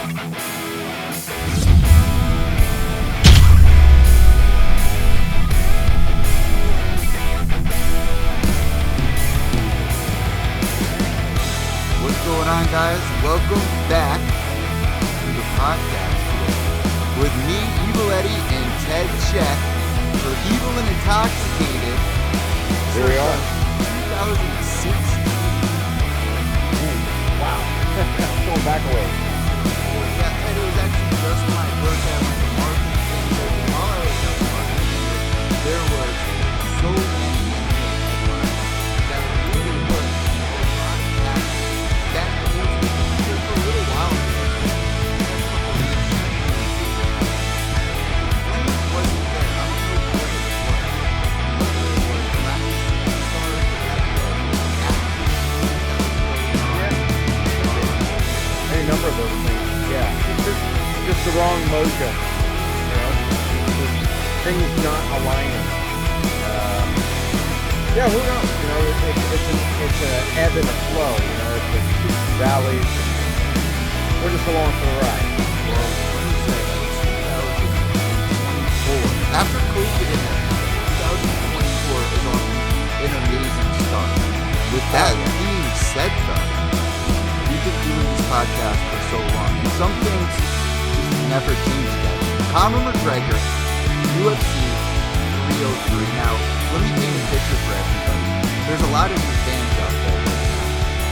What's going on, guys? Welcome back to the podcast with me, Evil Eddie, and Ted Czech for Evil and Intoxicated. Here we are. 2016. Wow. Going back a ways. Yeah, and it was actually just my birthday. I went to marketing things. While I was at marketing, there was so many headlines that really put a lot of that news for a little while. When it wasn't there, I don't know what it was. Whether it was Rockstar Stars or Any number of those things. Yeah. It's just the wrong mojo. You know? Just things not aligning. Yeah, who knows? You know, it's an ebb and a flow. You know, it's the peaks and valleys. We're just along for the ride. Well, let me say that 2024. After COVID hit, 2024 is on an amazing start. With that being said, though, we've been doing this podcast for so long, and some things just never change that. Conor McGregor, UFC 303. Now, let me paint a picture for everybody. There's a lot of new fans out there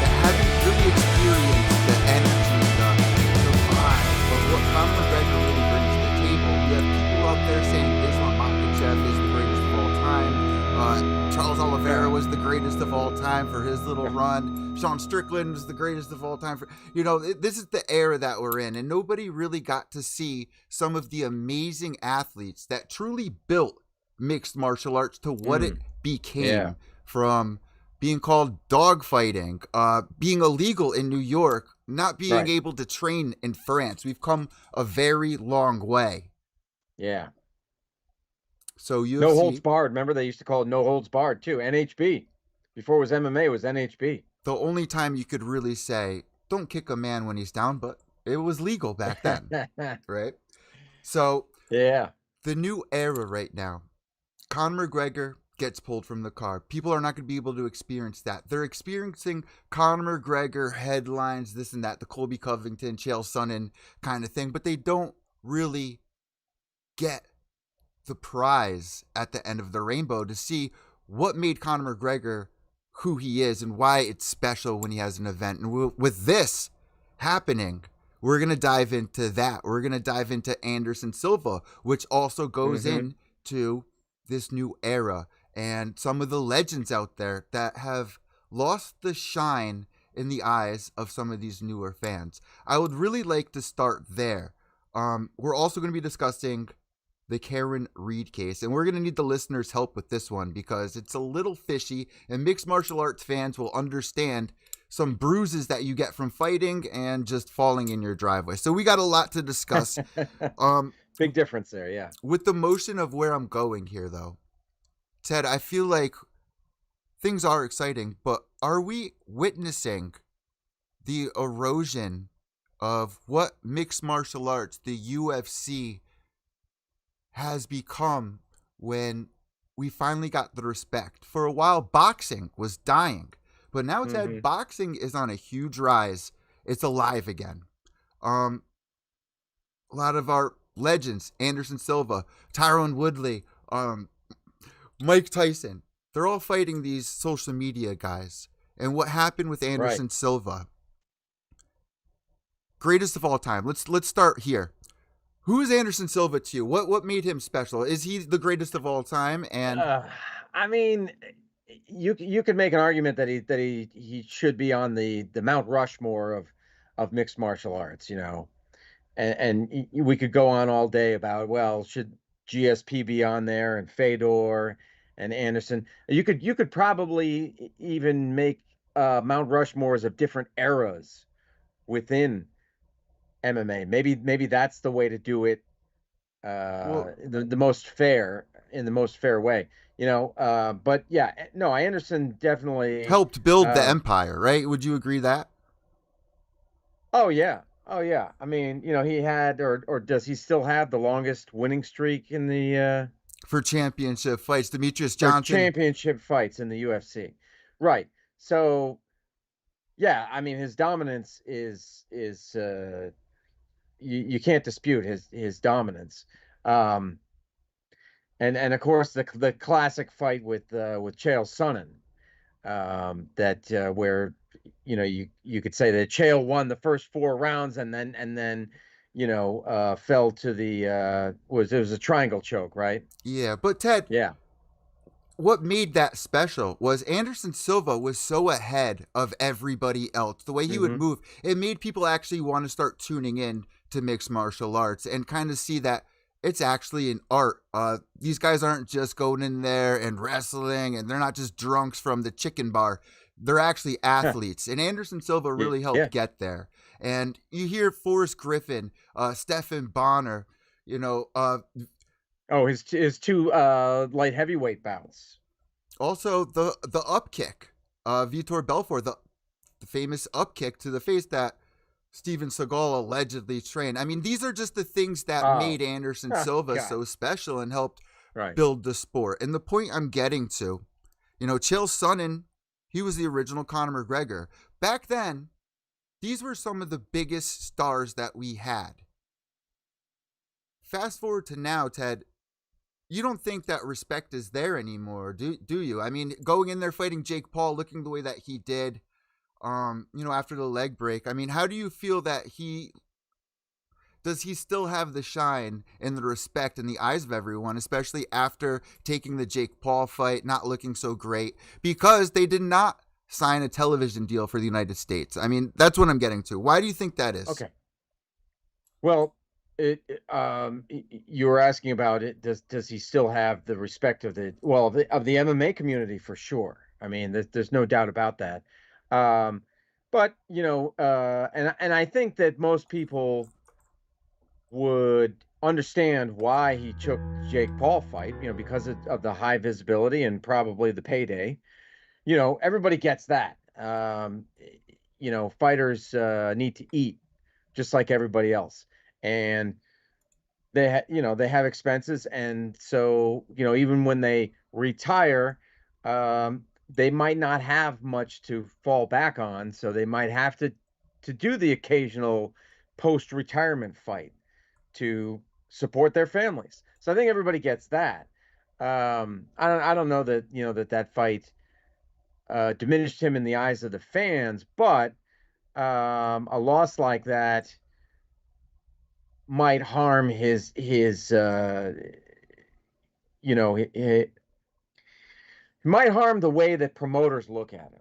that haven't really experienced the energy, the vibe of what Conor McGregor really brings to the table. You have people out there saying Islam Makhachev is the greatest of all time. Charles Oliveira was the greatest of all time for his little run. Sean Strickland was the greatest of all time. This is the era that we're in, and nobody really got to see some of the amazing athletes that truly built mixed martial arts to what it became, from being called dogfighting, being illegal in New York, not being able to train in France. We've come a very long way. Yeah. So UFC, No holds barred. Remember, they used to call it no holds barred too. NHB. Before it was MMA, it was NHB. The only time you could really say, don't kick a man when he's down, but it was legal back then, right? So yeah, the new era right now, Conor McGregor gets pulled from the card. People are not going to be able to experience that. They're experiencing Conor McGregor headlines, this and that, the Colby Covington, Chael Sonnen kind of thing, but they don't really get the prize at the end of the rainbow to see what made Conor McGregor who he is and why it's special when he has an event. And with this happening, we're going to dive into that. We're going to dive into Anderson Silva, which also goes into this new era and some of the legends out there that have lost the shine in the eyes of some of these newer fans. I would really like to start there. We're also going to be discussing the Karen Reed case, and we're going to need the listeners' help with this one because it's a little fishy, and mixed martial arts fans will understand some bruises that you get from fighting and just falling in your driveway. So we got a lot to discuss. big difference there, yeah. With the motion of where I'm going here, though, Ted, I feel like things are exciting, but are we witnessing the erosion of what mixed martial arts, the UFC, has become when we finally got the respect? For a while, boxing was dying, but now Ted, boxing is on a huge rise. It's alive again. A lot of our legends, Anderson Silva, Tyron Woodley, Mike Tyson, they're all fighting these social media guys. And what happened with Anderson Silva? Greatest of all time. Let's start here. Who is Anderson Silva to you? What made him special? Is he the greatest of all time? And I mean, you could make an argument that he should be on the Mount Rushmore of mixed martial arts, you know, and we could go on all day about, well, should GSP be on there and Fedor and Anderson? You could probably even make Mount Rushmores of different eras within MMA. Maybe that's the way to do it. The most fair, in the most fair way, you know. But yeah, no, Anderson definitely helped build the empire, right? Would you agree that? Oh yeah, Oh yeah. I mean, he had, or does he still have the longest winning streak in the for championship fights. Demetrius for Johnson. championship fights in the UFC? Right. So yeah, I mean his dominance is you can't dispute his dominance. Um, and of course the classic fight with Chael Sonnen, that where you could say that Chael won the first 4 rounds and then fell to the it was a triangle choke, right? Yeah, but Ted, Yeah. what made that special was Anderson Silva was so ahead of everybody else. The way he would Hmm. move, it made people actually want to start tuning in to mixed martial arts and kind of see that it's actually an art. These guys aren't just going in there and wrestling, and they're not just drunks from the chicken bar. They're actually athletes, and Anderson Silva really helped Yeah. get there. And you hear Forrest Griffin, Stephan Bonner, you know, Oh, his two light heavyweight bouts. also the up kick, Vitor Belfort, the famous up kick to the face that Steven Seagal allegedly trained. I mean, these are just the things that Oh, made Anderson Silva God. so special and helped Right. build the sport. And the point I'm getting to, Chael Sonnen, he was the original Conor McGregor. Back then, these were some of the biggest stars that we had. Fast forward to now, Ted, you don't think that respect is there anymore, do you? I mean, going in there fighting Jake Paul, looking the way that he did, after the leg break. I mean, how do you feel that he still have the shine and the respect in the eyes of everyone, especially after taking the Jake Paul fight, not looking so great because they did not sign a television deal for the United States? I mean, that's what I'm getting to. Why do you think that is? Okay. Well, you were asking about it. Does he still have the respect of the MMA community for sure? I mean, there's no doubt about that. Um, but and I think that most people would understand why he took Jake Paul fight, because of the high visibility and probably the payday. Everybody gets that. Fighters need to eat just like everybody else, and they have expenses, and so even when they retire, they might not have much to fall back on, so they might have to do the occasional post retirement fight to support their families. So I think everybody gets that. I don't know that that fight diminished him in the eyes of the fans, but a loss like that might harm his it might harm the way that promoters look at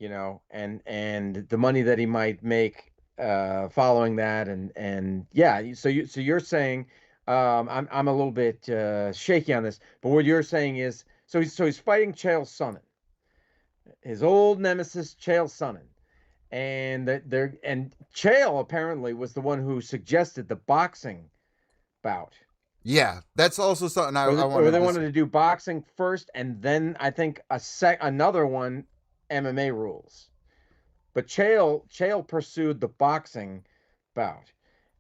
him, and the money that he might make following that, and yeah. So you're saying, I'm a little bit shaky on this, but what you're saying is, so he's fighting Chael Sonnen, his old nemesis Chael Sonnen, and Chael apparently was the one who suggested the boxing bout. Yeah, that's also something I Or wanted they to wanted say. to do boxing first, and then I think another one, MMA rules. But Chael pursued the boxing bout,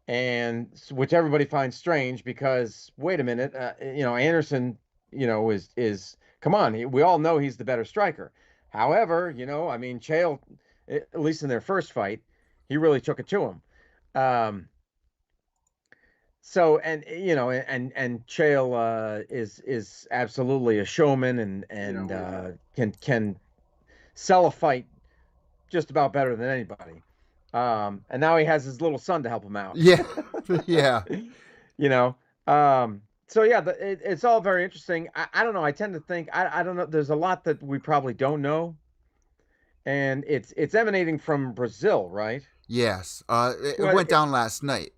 and which everybody finds strange because wait a minute, Anderson, is come on, we all know he's the better striker. However, I mean Chael, at least in their first fight, he really took it to him. Um, so and Chael is absolutely a showman, and can sell a fight just about better than anybody. And now he has his little son to help him out. Yeah, yeah. you know. So yeah, it's all very interesting. I don't know. I tend to think I don't know. There's a lot that we probably don't know, and it's emanating from Brazil, right? Yes. It Well, went down last night.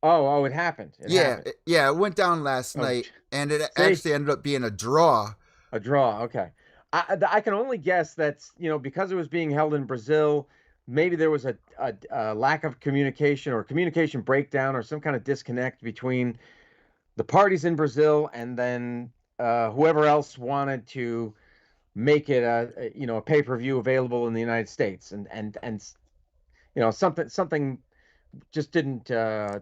oh, it happened. It Yeah, happened. it went down last Oh, night, and it see, actually ended up being a draw. a draw. Okay. I can only guess that's because it was being held in Brazil. Maybe there was a lack of communication or communication breakdown or some kind of disconnect between the parties in Brazil and then whoever else wanted to make it a pay-per-view available in the United States, and something just didn't.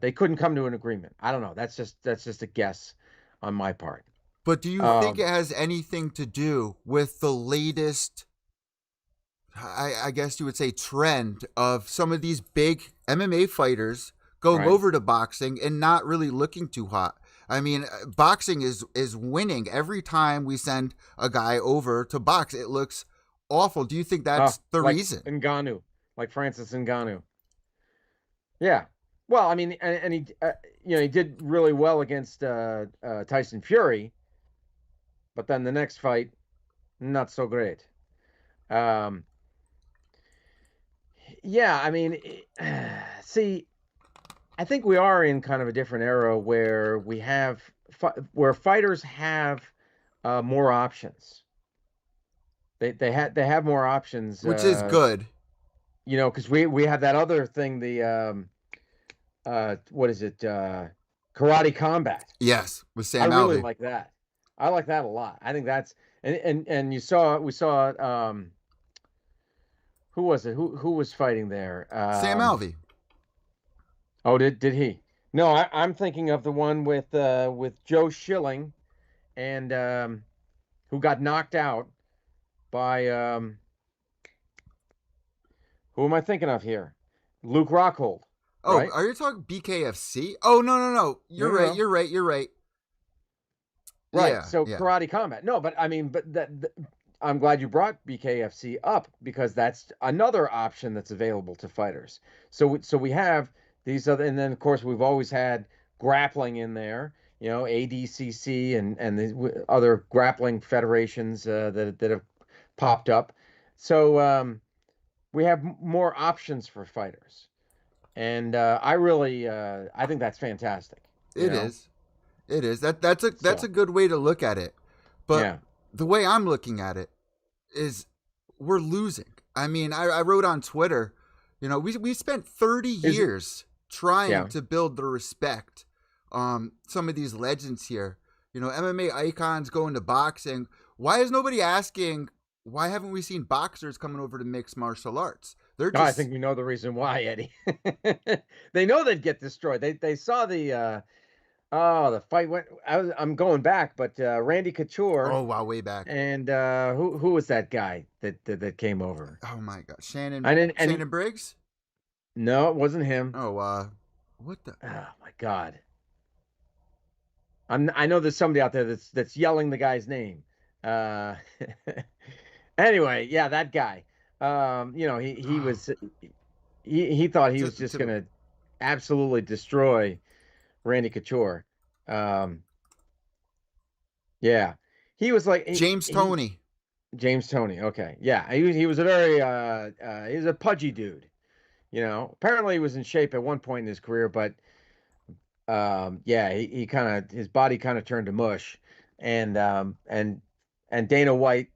They couldn't come to an agreement. I don't know. That's just a guess on my part. But do you think it has anything to do with the latest, I guess you would say, trend of some of these big MMA fighters going Right. over to boxing and not really looking too hot? I mean, boxing is winning every time we send a guy over to box. It looks awful. Do you think that's the like reason? Ngannou, like Francis Ngannou. Yeah. Well, I mean, and he, he did really well against Tyson Fury, but then the next fight, not so great. Um, yeah, I mean, see, I think we are in kind of a different era where where fighters have more options. They have more options, Which is good. because we have that other thing, the what is it, karate combat. Yes, with I Sam really Alvey. like that. I like that a lot. I think that's and we saw who was it? Who was fighting there? Sam Alvey. Oh, did he? No, I'm thinking of the one with Joe Schilling, and who got knocked out by who am I thinking of here? Luke Rockhold, Oh, right? are you talking BKFC? Oh, no. You're No, right. no. You're right. Right. Yeah, So yeah. karate combat. No, but I mean, I'm glad you brought BKFC up because that's another option that's available to fighters. So we have these other, and then of course we've always had grappling in there. ADCC and the other grappling federations that have popped up. So we have more options for fighters, and I think that's fantastic. It is. It is. That's a So good way to look at it. But yeah. the way I'm looking at it is we're losing. I mean, I wrote on Twitter, we spent 30 Is it? years trying Yeah. to build the respect. Some of these legends here, MMA icons going to boxing. Why is nobody asking, why haven't we seen boxers coming over to mixed martial arts? They're No, I just, think we know the reason why, Eddie. They know they'd get destroyed. They saw the fight went. I'm going back, but Randy Couture oh, wow, way back. and who was that guy that came over? Oh, my God. I didn't. Shannon Briggs? No, it wasn't him. Oh, what the? Oh my God. I know there's somebody out there that's yelling the guy's name. Uh, anyway, yeah, that guy. He was he thought he was just gonna absolutely destroy Randy Couture. Um, yeah, he was like James Toney. James Toney. Okay, yeah, he was a very he was a pudgy dude. Apparently he was in shape at one point in his career, but yeah, he kind of his body kind of turned to mush, and Dana White,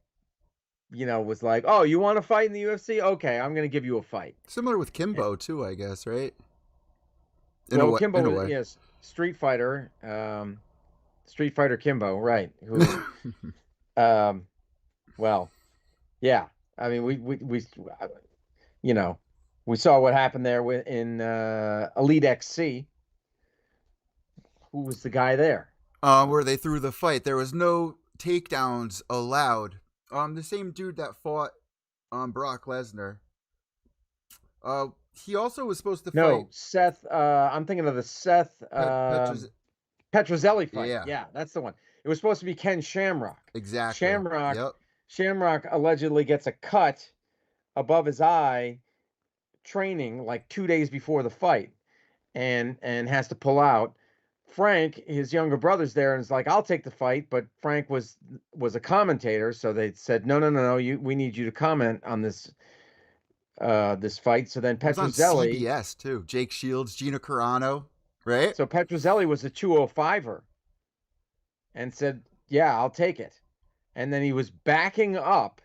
was like, oh, you want to fight in the UFC? Okay, I'm gonna give you a fight. Similar with Kimbo too, I guess, right? Well, Kimbo in a was, way. yes, Street Fighter Kimbo, right? Who, well, yeah. I mean, we saw what happened there in Elite XC. Who was the guy there? Where they threw the fight, there was no takedowns allowed. The same dude that fought Brock Lesnar. He also was supposed to No, fight Seth. I'm thinking of the Seth Petrozelli fight. Yeah. Yeah, that's the one. It was supposed to be Ken Shamrock. Exactly. Shamrock. Yep. Shamrock allegedly gets a cut above his eye training like 2 days before the fight, and has to pull out. Frank, his younger brother's there, and is like, "I'll take the fight," but Frank was a commentator, so they said, "No, we need you to comment on this fight." So then It was on Petrozelli. CBS too. Jake Shields, Gina Carano, right? So Petrozelli was a 205er and said, "Yeah, I'll take it." And then he was backing up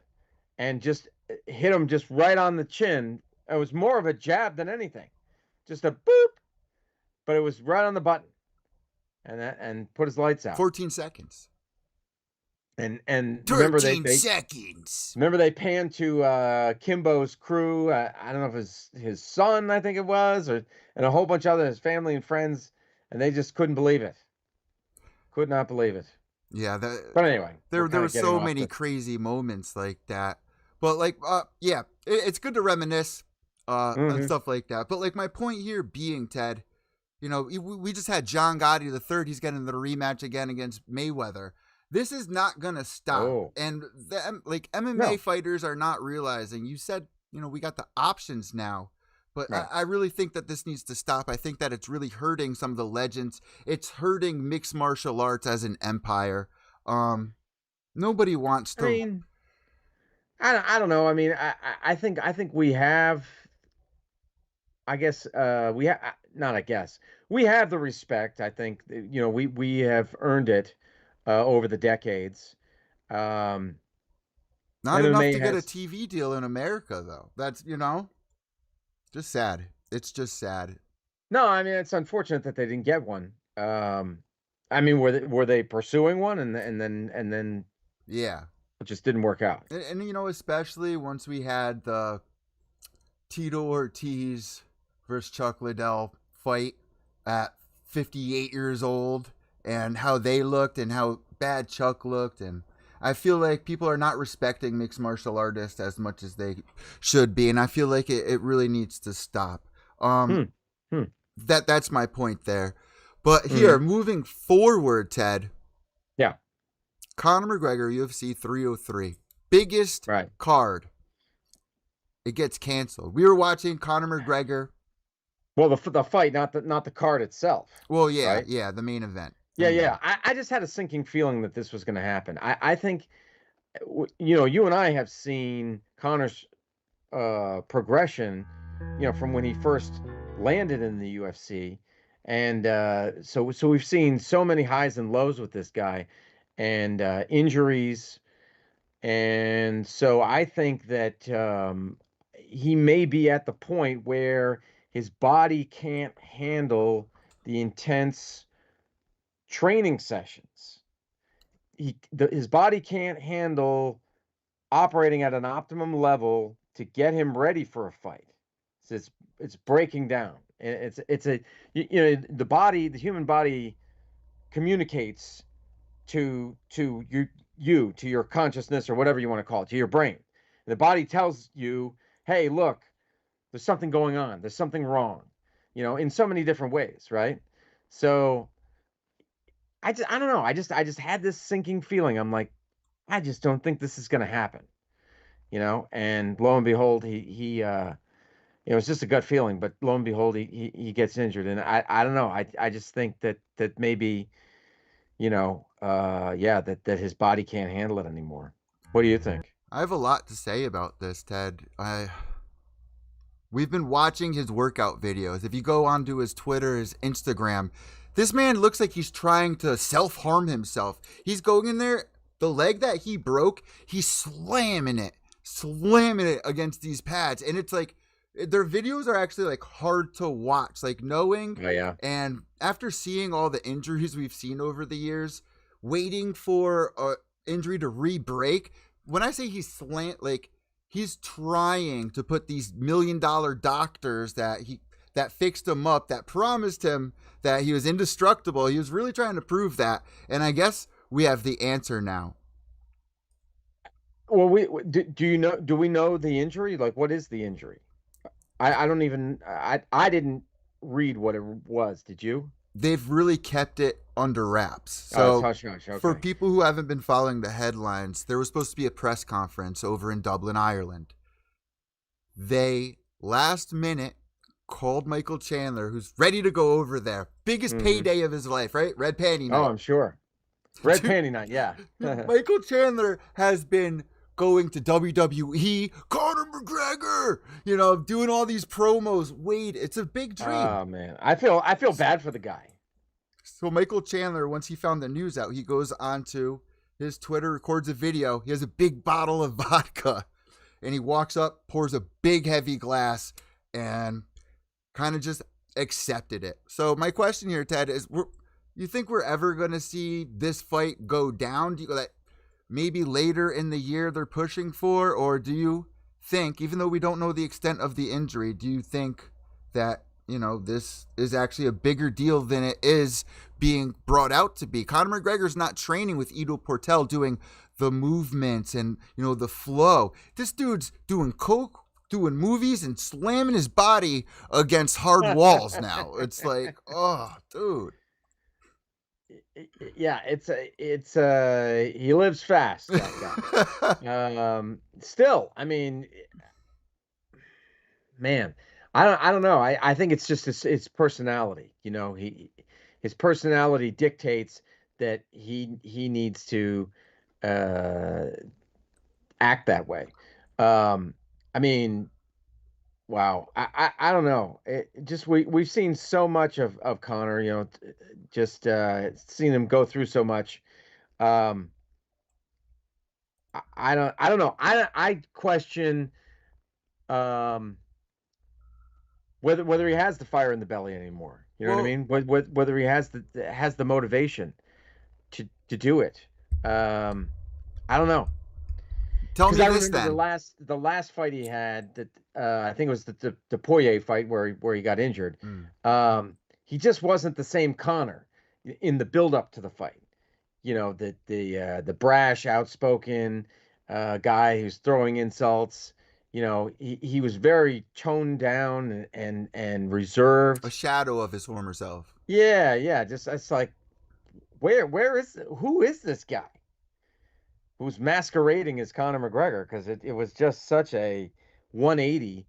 and just hit him just right on the chin. It was more of a jab than anything, just a boop, but it was right on the button, and put his lights out. 14 seconds. And remember 13 seconds. remember they panned to Kimbo's crew. I don't know if it was his son, I think it was, and a whole bunch of his family and friends, and they just couldn't believe it. Could not believe it. Yeah, but anyway, there were so many crazy moments like that. But like, yeah, it's good to reminisce and stuff like that. But like, my point here being, Ted, you know, we just had John Gotti III. He's getting the rematch again against Mayweather. This is not gonna stop. Oh. And like MMA fighters are not realizing. You said, you know, we got the options now. But right. I really think that this needs to stop. I think that it's really hurting some of the legends. It's hurting mixed martial arts as an empire. Nobody wants to. I mean, I don't know. I mean, I think we have. I guess we have not. I guess we have the respect. I think you know we have earned it over the decades. Not enough to get a TV deal in America, though. That's, you know. Just sad. It's just sad. No, I mean, it's unfortunate that they didn't get one. I mean, were they pursuing one and then yeah, it just didn't work out. And you know, especially once we had the Tito Ortiz versus Chuck Liddell fight at 58 years old, and how they looked and how bad Chuck looked, and I feel like people are not respecting mixed martial artists as much as they should be, and I feel like it really needs to stop. That's my point there. But here, moving forward, Ted. Yeah. Conor McGregor, UFC 303. Biggest card. It gets canceled. We were watching Conor McGregor. Well, the fight, not the card itself. Well, yeah, right? Yeah, the main event. Yeah. I just had a sinking feeling that this was going to happen. I think, you know, you and I have seen Conor's progression, you know, from when he first landed in the UFC. And so we've seen so many highs and lows with this guy, and injuries. And so I think that he may be at the point where his body can't handle the intense training sessions. His body can't handle operating at an optimum level to get him ready for a fight. So it's breaking down. It's you know, the human body communicates to your consciousness, or whatever you want to call it, to your brain. And the body tells you, hey, look, there's something going on. There's something wrong, you know, in so many different ways, right? So I don't know. I just had this sinking feeling. I'm like, I just don't think this is going to happen, you know. And lo and behold, he you know, it's just a gut feeling, but lo and behold, he gets injured, and I don't know. I just think that maybe, you know, that his body can't handle it anymore. What do you think? I have a lot to say about this, Ted. We've been watching his workout videos. If you go onto his Twitter, his Instagram, this man looks like he's trying to self-harm himself. He's going in there, the leg that he broke, he's slamming it against these pads. And it's like, their videos are actually like hard to watch, like knowing. Oh, yeah. And after seeing all the injuries we've seen over the years, waiting for an injury to re-break, when I say he's he's trying to put these $1 million doctors that fixed him up, that promised him that he was indestructible. He was really trying to prove that. And I guess we have the answer now. Well, do we know the injury? Like, what is the injury? I don't even, I didn't read what it was. Did you? They've really kept it under wraps. So hush, okay. For people who haven't been following the headlines, there was supposed to be a press conference over in Dublin, Ireland. They, last minute, called Michael Chandler, who's ready to go over there. Biggest payday of his life, right? Red panty night. Oh, I'm sure. Red panty night, yeah. Michael Chandler has been going to WWE, Conor McGregor, you know, doing all these promos. Wade, it's a big dream. Oh man, I feel bad for the guy. So Michael Chandler, once he found the news out, he goes onto his Twitter, records a video. He has a big bottle of vodka, and he walks up, pours a big heavy glass, and kind of just accepted it. So my question here, Ted, is: you think we're ever going to see this fight go down? Do you maybe later in the year they're pushing for? Or do you think, even though we don't know the extent of the injury, do you think that, this is actually a bigger deal than it is being brought out to be? Conor McGregor's not training with Ido Portal doing the movements and, the flow. This dude's doing coke, doing movies, and slamming his body against hard walls now. It's like, oh, dude. Yeah, he lives fast, that guy. Still, I mean, man, I don't know. I think it's just his personality. His personality dictates that he needs to act that way. I mean, wow. I don't know. We've seen so much of Conor, just seen him go through so much. Um, I don't know. I question um whether he has the fire in the belly anymore. You know what I mean? Whether he has the motivation to do it. I don't know. Tell me I this remember then. the last fight he had, that I think it was the Poirier fight where he got injured. He just wasn't the same Conor in the build up to the fight. The brash, outspoken guy who's throwing insults. He was very toned down and reserved. A shadow of his former self. Yeah. Just it's like, who is this guy who's masquerading as Conor McGregor? Because it was just such a 180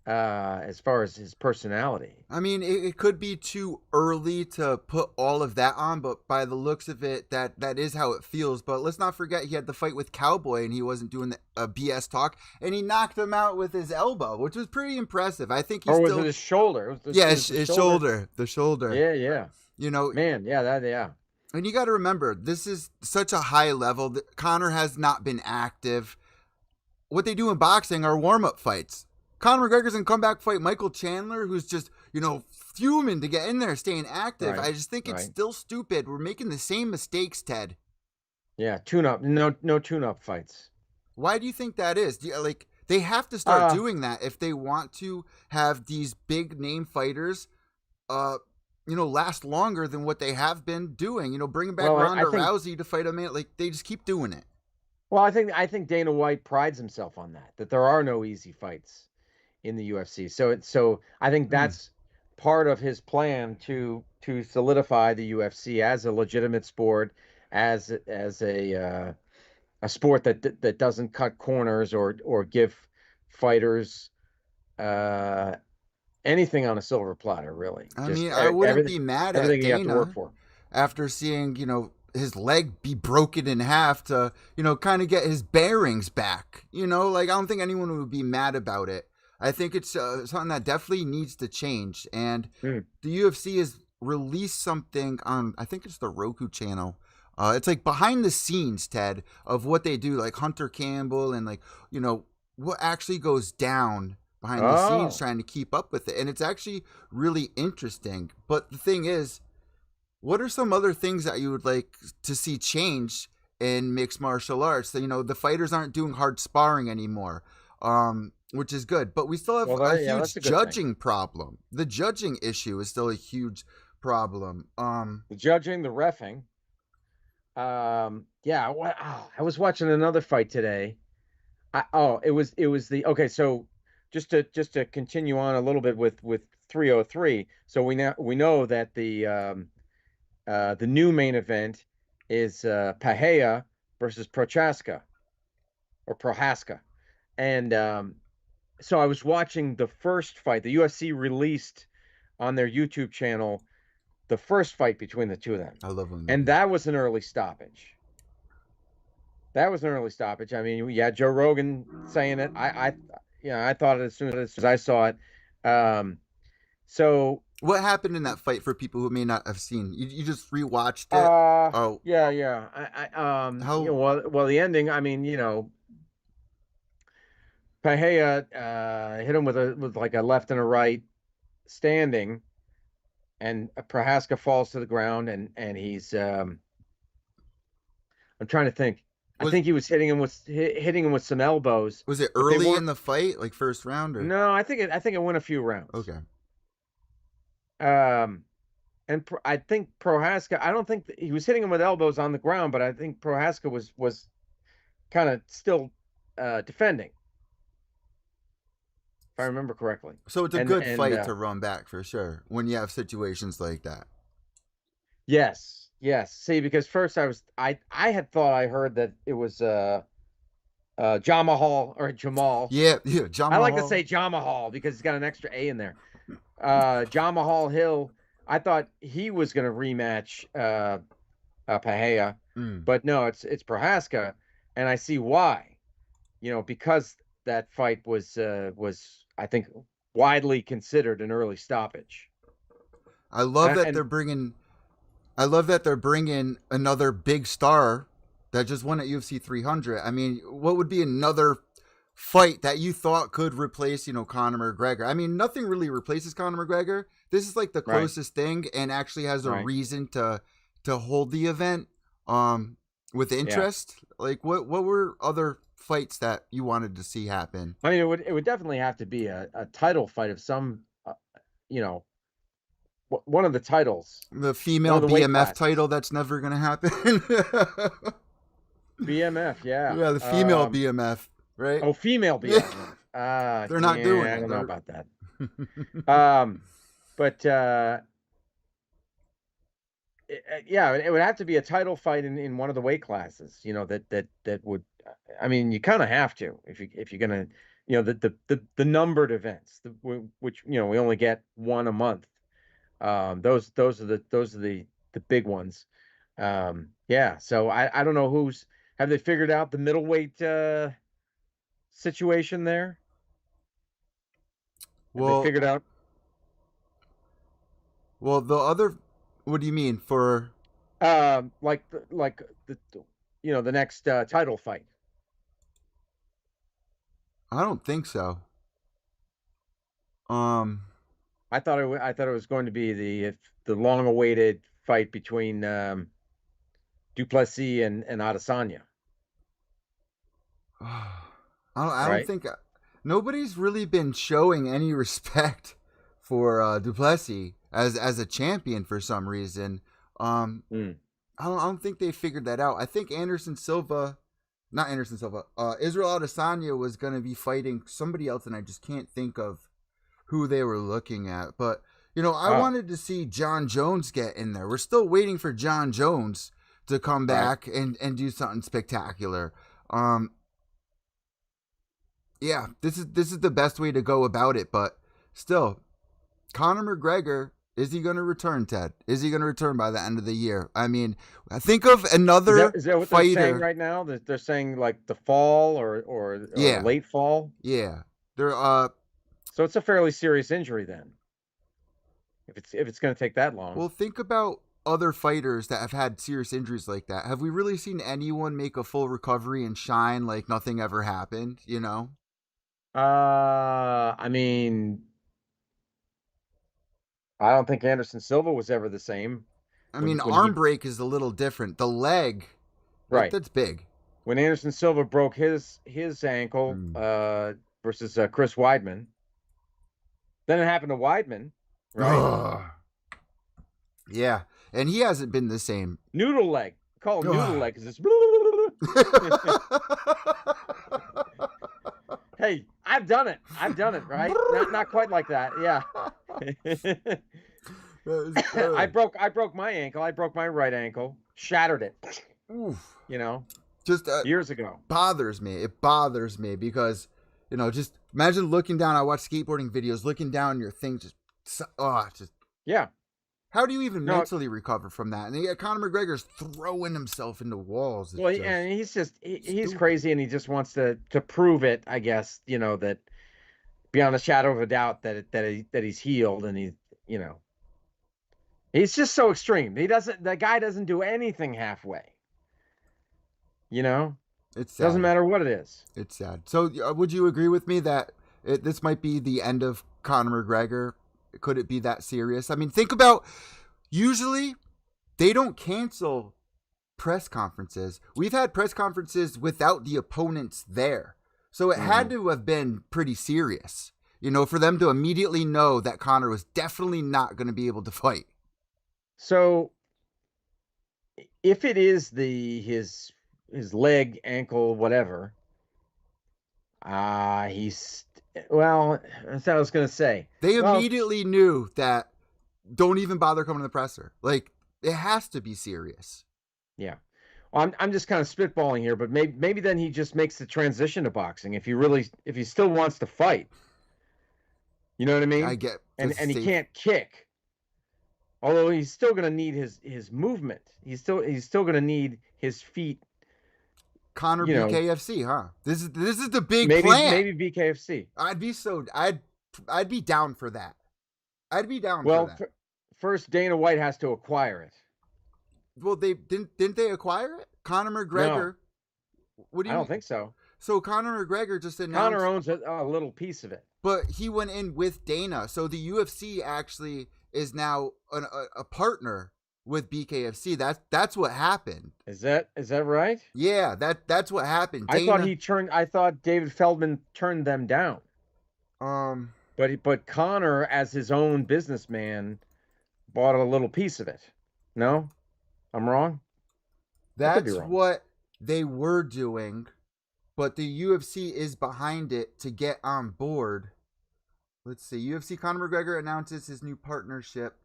as far as his personality. I mean, it could be too early to put all of that on, but by the looks of it, that is how it feels. But let's not forget he had the fight with Cowboy, and he wasn't doing the BS talk, and he knocked him out with his elbow, which was pretty impressive. I think Or was it his shoulder? His shoulder. The shoulder. Yeah. Man, yeah. And you got to remember, this is such a high level that Conor has not been active. What they do in boxing are warm-up fights. Conor McGregor's in comeback fight Michael Chandler, who's just, fuming to get in there, staying active. Right, I just think it's still stupid. We're making the same mistakes, Ted. Yeah, tune-up. No tune-up fights. Why do you think that is? They have to start doing that if they want to have these big name fighters, last longer than what they have been doing. Bringing back Ronda Rousey to fight a man, they just keep doing it. Well, I think Dana White prides himself on that there are no easy fights in the UFC. So I think that's part of his plan to solidify the UFC as a legitimate sport, as a sport that doesn't cut corners or give fighters anything on a silver platter, really. I wouldn't be mad at Dana you have to work for. After seeing, his leg be broken in half to, kind of get his bearings back. I don't think anyone would be mad about it. I think it's something that definitely needs to change. And the UFC has released something on, I think it's the Roku channel. It's like behind the scenes, Ted, of what they do, like Hunter Campbell and what actually goes down behind the scenes trying to keep up with it. And it's actually really interesting. But the thing is, what are some other things that you would like to see change in mixed martial arts? The fighters aren't doing hard sparring anymore, which is good. But we still have a huge judging problem. The judging issue is still a huge problem. The judging, the reffing. I was watching another fight today. It was so just to continue on a little bit with 303. So we know that the new main event is Pahea versus Prochaska. And so I was watching the first fight. The UFC released on their YouTube channel the first fight between the two of them. I love them. And that was an early stoppage. I mean, Joe Rogan saying it. I thought it as soon as I saw it. So what happened in that fight for people who may not have seen? You just rewatched it? Yeah. The ending. I mean, Pahea hit him with like a left and a right standing, and Prohaska falls to the ground, and he's I'm trying to think. I think he was hitting him with some elbows. Was it early in the fight, like first round, or? No, I think it went a few rounds. Okay. And I think Prohaska, I don't think he was hitting him with elbows on the ground, but I think Prohaska was kind of still defending, if I remember correctly. So it's a good fight to run back for sure when you have situations like that. Yes. See, because first I had thought I heard that it was Jamahal or Jamal. Yeah, Jamahal. I like to say Jamahal because he's got an extra A in there. Jamahal Hill. I thought he was going to rematch Pahea, but no, it's Prohaska, and I see why. Because that fight was I think widely considered an early stoppage. I love that they're bringing another big star that just won at UFC 300. I mean, what would be another fight that you thought could replace, Conor McGregor? I mean, nothing really replaces Conor McGregor. This is like the closest thing, and actually has a reason to hold the event with interest. Yeah. Like, what were other fights that you wanted to see happen? I mean, it would definitely have to be a title fight of some, one of the titles. The female BMF title that's never going to happen. BMF, yeah. Yeah, the female BMF, right? Oh, female BMF. They're not doing it. I don't know about that. But it would have to be a title fight in one of the weight classes. That would. I mean, you kind of have to if you're gonna, the numbered events, which we only get one a month. Those are the big ones. So I don't know have they figured out the middleweight situation there? They figured out. Well, the other, what do you mean for? Like the next title fight. I don't think so. I thought it was going to be the long-awaited fight between Duplessis and Adesanya. I don't think nobody's really been showing any respect for Duplessis as a champion for some reason. I don't think they figured that out. I think Israel Adesanya was going to be fighting somebody else, and I just can't think of who they were looking at. But, I wanted to see John Jones get in there. We're still waiting for John Jones to come back and do something spectacular. Yeah, this is the best way to go about it. But still, Conor McGregor, is he going to return, Ted? Is he going to return by the end of the year? I mean, I think of another is that what fighter. They're saying right now? They're saying like the fall or late fall? Yeah. They're So it's a fairly serious injury then. If it's going to take that long. Well, think about other fighters that have had serious injuries like that. Have we really seen anyone make a full recovery and shine like nothing ever happened, I mean, I don't think Anderson Silva was ever the same. I mean, arm break is a little different. The leg, that's big. When Anderson Silva broke his ankle versus Chris Weidman, then it happened to Weidman, right? Yeah, and he hasn't been the same. Noodle leg. Call him noodle leg because it's. Hey, I've done it, right? Not quite like that. Yeah. I broke my ankle. I broke my right ankle. Shattered it. Oof. Just years ago. It bothers me because, just imagine looking down. I watch skateboarding videos, looking down your thing, yeah. How do you even mentally recover from that? And Conor McGregor's throwing himself into walls. And he's crazy, and he just wants to prove it. I guess that beyond a shadow of a doubt that he's healed, and he's just so extreme. The guy doesn't do anything halfway. It's sad. Doesn't matter what it is. It's sad. So would you agree with me that this might be the end of Conor McGregor? Could it be that serious? I mean, think about, usually they don't cancel press conferences. We've had press conferences without the opponents there. So it had to have been pretty serious, for them to immediately know that Conor was definitely not going to be able to fight. So if it is his leg, ankle, whatever, that's what I was going to say. They immediately knew that don't even bother coming to the presser. Like, it has to be serious. Yeah. Well, I'm just kind of spitballing here, but maybe then he just makes the transition to boxing if he still wants to fight. You know what I mean? I get, and he can't kick. Although he's still going to need his movement. He's still going to need his feet. Conor BKFC, huh? This is the big plan. Maybe BKFC. I'd be down for that. I'd be down for that. Well, first Dana White has to acquire it. Well, they didn't they acquire it? Conor McGregor. No. What do you? I don't think so. So Conor McGregor just announced. Conor owns a little piece of it. But he went in with Dana, so the UFC actually is now a partner with BKFC. That's what happened. Is that right? Yeah, that's what happened. Dana, I thought David Feldman turned them down. But Conor, as his own businessman, bought a little piece of it. No, I'm wrong. That's what they were doing, but the UFC is behind it to get on board. Let's see. UFC Conor McGregor announces his new partnership.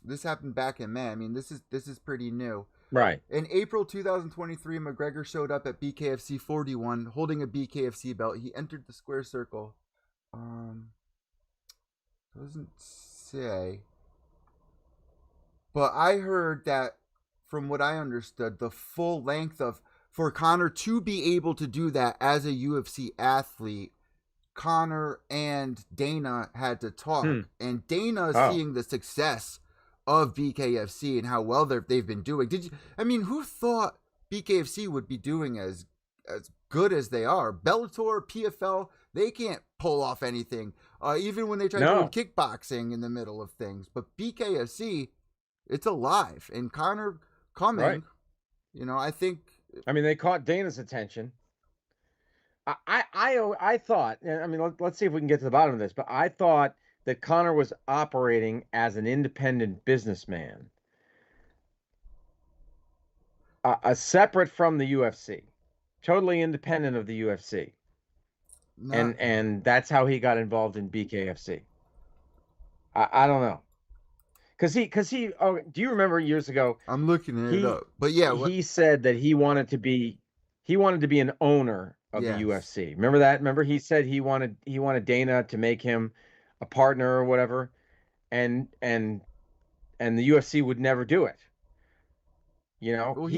This happened back in May. I mean, this is pretty new. Right. In April 2023, McGregor showed up at BKFC 41 holding a BKFC belt. He entered the square circle. Doesn't say. But I heard that, from what I understood, the full length for Conor to be able to do that as a UFC athlete, Conor and Dana had to talk. And Dana seeing the success of BKFC and how well they've been doing. Who thought BKFC would be doing as good as they are? Bellator, PFL, they can't pull off anything. Even when they try doing kickboxing in the middle of things. But BKFC, it's alive. And Conor coming, right. I think. They caught Dana's attention. I thought, let's see if we can get to the bottom of this, but I thought that Conor was operating as an independent businessman, separate from the UFC, totally independent of the UFC. And that's how he got involved in BKFC. I don't know. Cause he, do you remember years ago? I'm looking it up, but yeah, he said that he wanted to be an owner of the UFC. Remember that? Remember he said he wanted Dana to make him a partner or whatever, and the UFC would never do it. Well,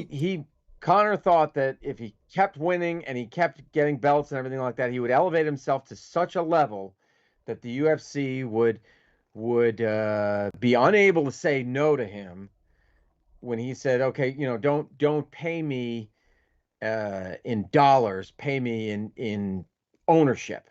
Conor thought that if he kept winning and he kept getting belts and everything like that, he would elevate himself to such a level that the UFC would be unable to say no to him when he said, okay, don't pay me in dollars, pay me in ownership.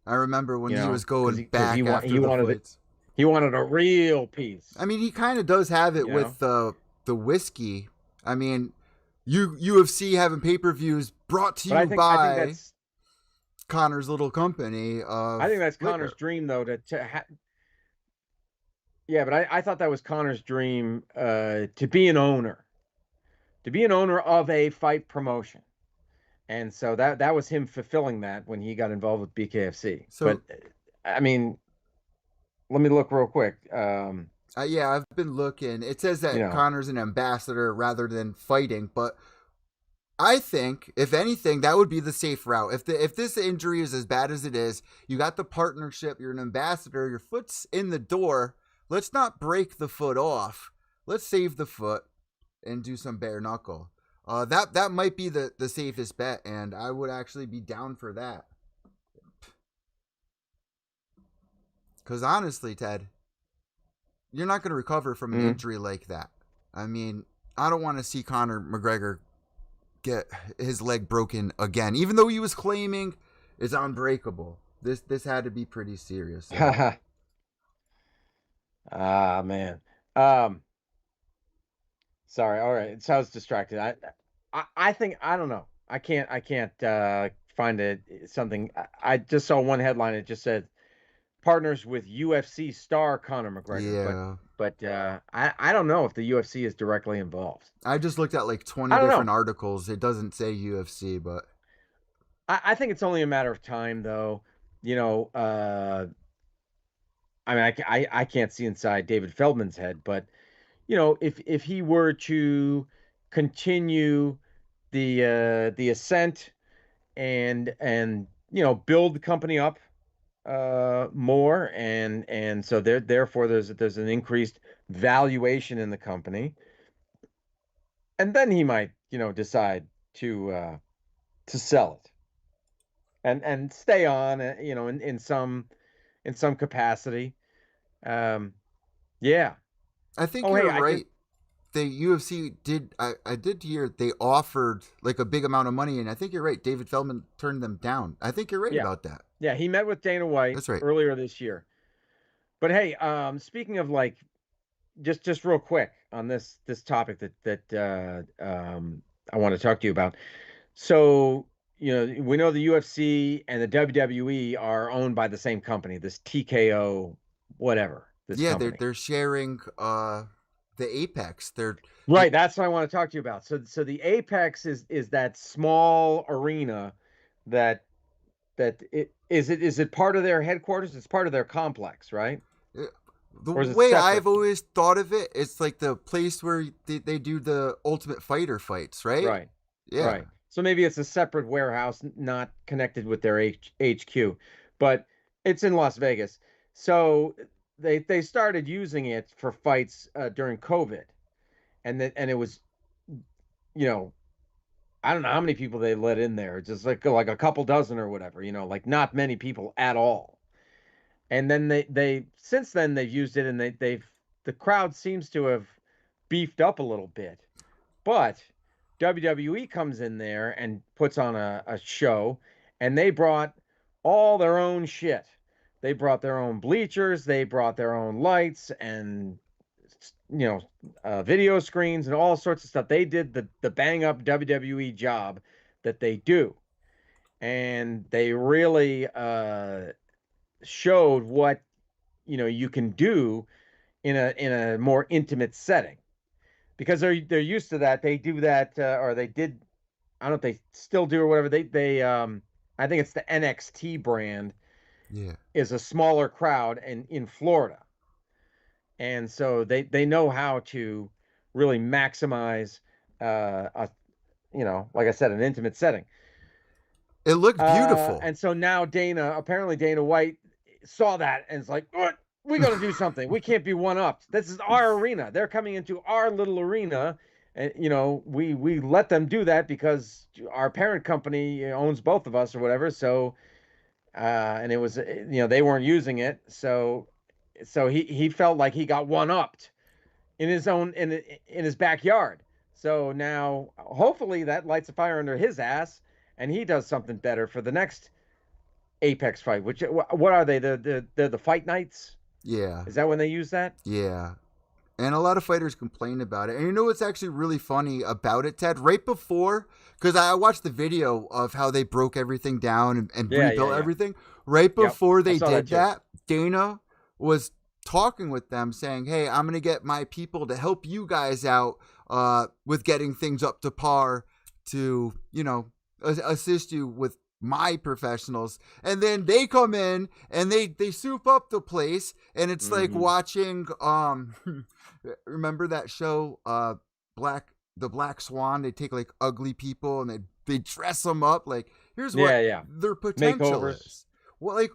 I remember when he was going back he after the fights. He wanted a real piece. He kind of does have it with the whiskey. UFC having pay-per-views brought to you by Conor's little company. I think that's Conor's dream, though, yeah, but I thought that was Conor's dream, to be an owner of a fight promotion. And so that was him fulfilling that when he got involved with BKFC. So, but let me look real quick. Yeah, I've been looking. It says that Conor's an ambassador rather than fighting, but I think, if anything, that would be the safe route. If this injury is as bad as it is, you got the partnership, you're an ambassador, your foot's in the door. Let's not break the foot off. Let's save the foot and do some bare knuckle. That might be the safest bet, and I would actually be down for that. Because honestly, Ted, you're not going to recover from an injury like that. I don't want to see Conor McGregor get his leg broken again, even though he was claiming it's unbreakable. This had to be pretty serious. So. Man. Sorry. All right. So I was distracted. I think I don't know. I can't find it something. I just saw one headline. It just said partners with UFC star Conor McGregor, Yeah. but I don't know if the UFC is directly involved. I just looked at like 20 I don't know. different articles. It doesn't say UFC, but I think it's only a matter of time, though. You know, I mean, I can't see inside David Feldman's head, but you know, if he were to continue the ascent and you know build the company up more and so therefore there's an increased valuation in the company, and then he might you know decide to sell it and stay on you know in some capacity. um yeah. I think Oh hey, you're I just right. The UFC did. I did hear they offered like a big amount of money, and I think you're right. David Feldman turned them down. I think you're right yeah, about that. yeah, he met with Dana White That's right. earlier this year. But hey, speaking of like just real quick on this topic that I want to talk to you about. So, you know, we know the UFC and the WWE are owned by the same company, this TKO, whatever, this Yeah, company. they're sharing the Apex. They Right, that's what I want to talk to you about. So the Apex is that small arena that is it part of their headquarters? It's part of their complex, right? uh, the Or is it way separate? I've always thought of it, it's like the place where they do the Ultimate Fighter fights, right? Right. Yeah, Right. So maybe it's a separate warehouse, not connected with their HQ, but it's in Las Vegas. So they started using it for fights during COVID, and it was you know I don't know how many people they let in there, just like a couple dozen or whatever, you know, like not many people at all. And then they since then they've used it and they've the crowd seems to have beefed up a little bit. But WWE comes in there and puts on a show, and they brought all their own shit. They brought their own bleachers, they brought their own lights and you know video screens and all sorts of stuff. They did the bang up WWE job that they do, and they really showed what you know you can do in a more intimate setting because they're used to that. They do that or they did. I don't know if they still do or whatever. They I think it's the NXT brand yeah. is a smaller crowd and in Florida, and so they know how to really maximize a you know like I said an intimate setting. It looked beautiful. And so now apparently Dana White saw that and it's like, what? We got to do something. We can't be one upped. This is our arena. They're coming into our little arena, and you know we let them do that because our parent company owns both of us or whatever. So and it was you know they weren't using it, so he felt like he got one upped in his own in his backyard. So now hopefully that lights a fire under his ass and he does something better for the next Apex fight. Which what are they? The fight nights? Yeah, Is that when they use that? yeah. And a lot of fighters complain about it. And you know what's actually really funny about it, Ted? Right before, because I watched the video of how they broke everything down and Yeah, yeah, rebuilt yeah. everything. Right Yep, before I they saw that did too. that, Dana was talking with them saying, hey, I'm going to get my people to help you guys out with getting things up to par to, you know, assist you with my professionals. And then they come in and they soup up the place, and it's like Hmm. watching remember that show the Black Swan? They take like ugly people and they dress them up like here's Yeah, what yeah. their potential Makeovers. is. Well, like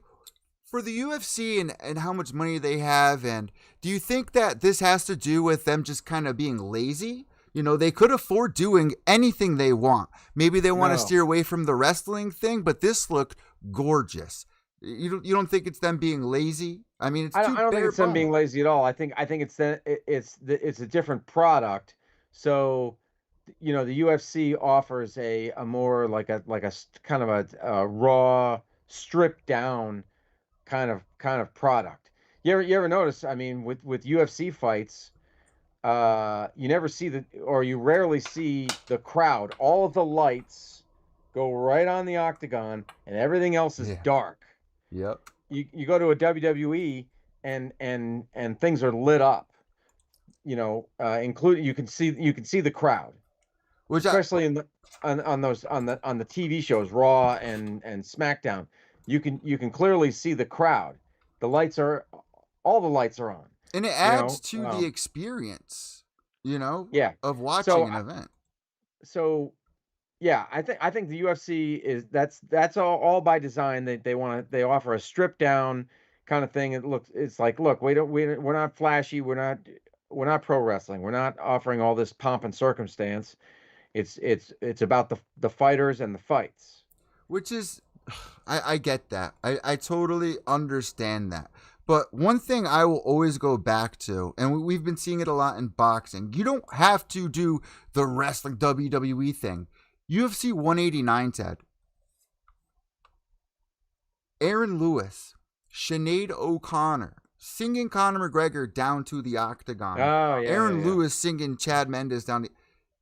for the UFC and how much money they have, and do you think that this has to do with them just kind of being lazy? You know, they could afford doing anything they want. Maybe they want to No, steer away from the wrestling thing, but this looked gorgeous. You don't think it's them being lazy? I mean, it's too I don't think bare it's them being bone. lazy at all. I think it's a different product. So you know the UFC offers a more like a kind of a raw stripped down kind of product. You ever notice? I mean, with UFC fights, you never see you rarely see the crowd. All of the lights go right on the octagon, and everything else is Yeah. dark. Yep. You go to a WWE, and things are lit up. Including you can see the crowd, Which especially on the TV shows Raw and SmackDown. You can clearly see the crowd. All the lights are on. and it You adds know, to the experience, yeah. of So watching an event. so yeah, I think the UFC that's all by design. They offer a stripped down kind of thing. It's like, look, we're not flashy. We're not pro wrestling. We're not offering all this pomp and circumstance. It's about the fighters and the fights. Which is, I get that. I totally understand that. But one thing I will always go back to, and we've been seeing it a lot in boxing, you don't have to do the wrestling WWE thing. UFC 189, Ted. Aaron Lewis, Sinead O'Connor, singing Conor McGregor down to the octagon. Oh yeah, Aaron yeah. Lewis singing Chad Mendes down.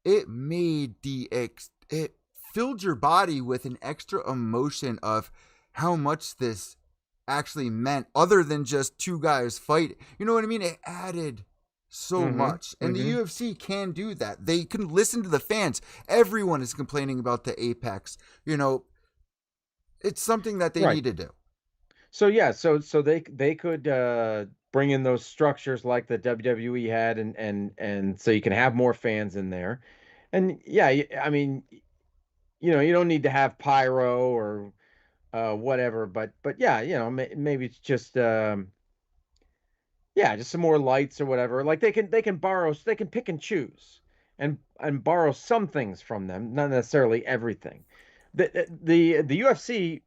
It made it filled your body with an extra emotion of how much this actually meant, other than just two guys fighting. You know what I mean? It added so much. And the UFC can do that. They can listen to the fans. Everyone is complaining about the Apex. It's something that they Right. need to do. So yeah, so they could bring in those structures like the WWE had, and so you can have more fans in there. And yeah, I mean, you don't need to have pyro or whatever, but yeah, maybe it's just yeah, just some more lights or whatever. Like they can pick and choose and borrow some things from them, not necessarily everything. The UFC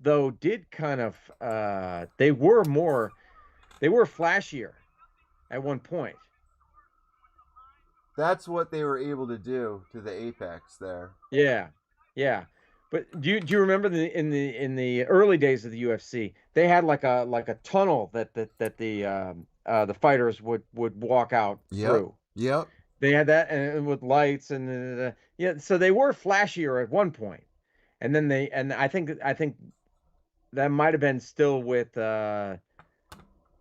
though did kind of they were flashier at one point. That's what they were able to do to the Apex there. Yeah. Yeah. But do you remember in the early days of the UFC, they had like a tunnel that the fighters would walk out through. Yep. They had that, and with lights yeah, so they were flashier at one point. And then I think that might have been still with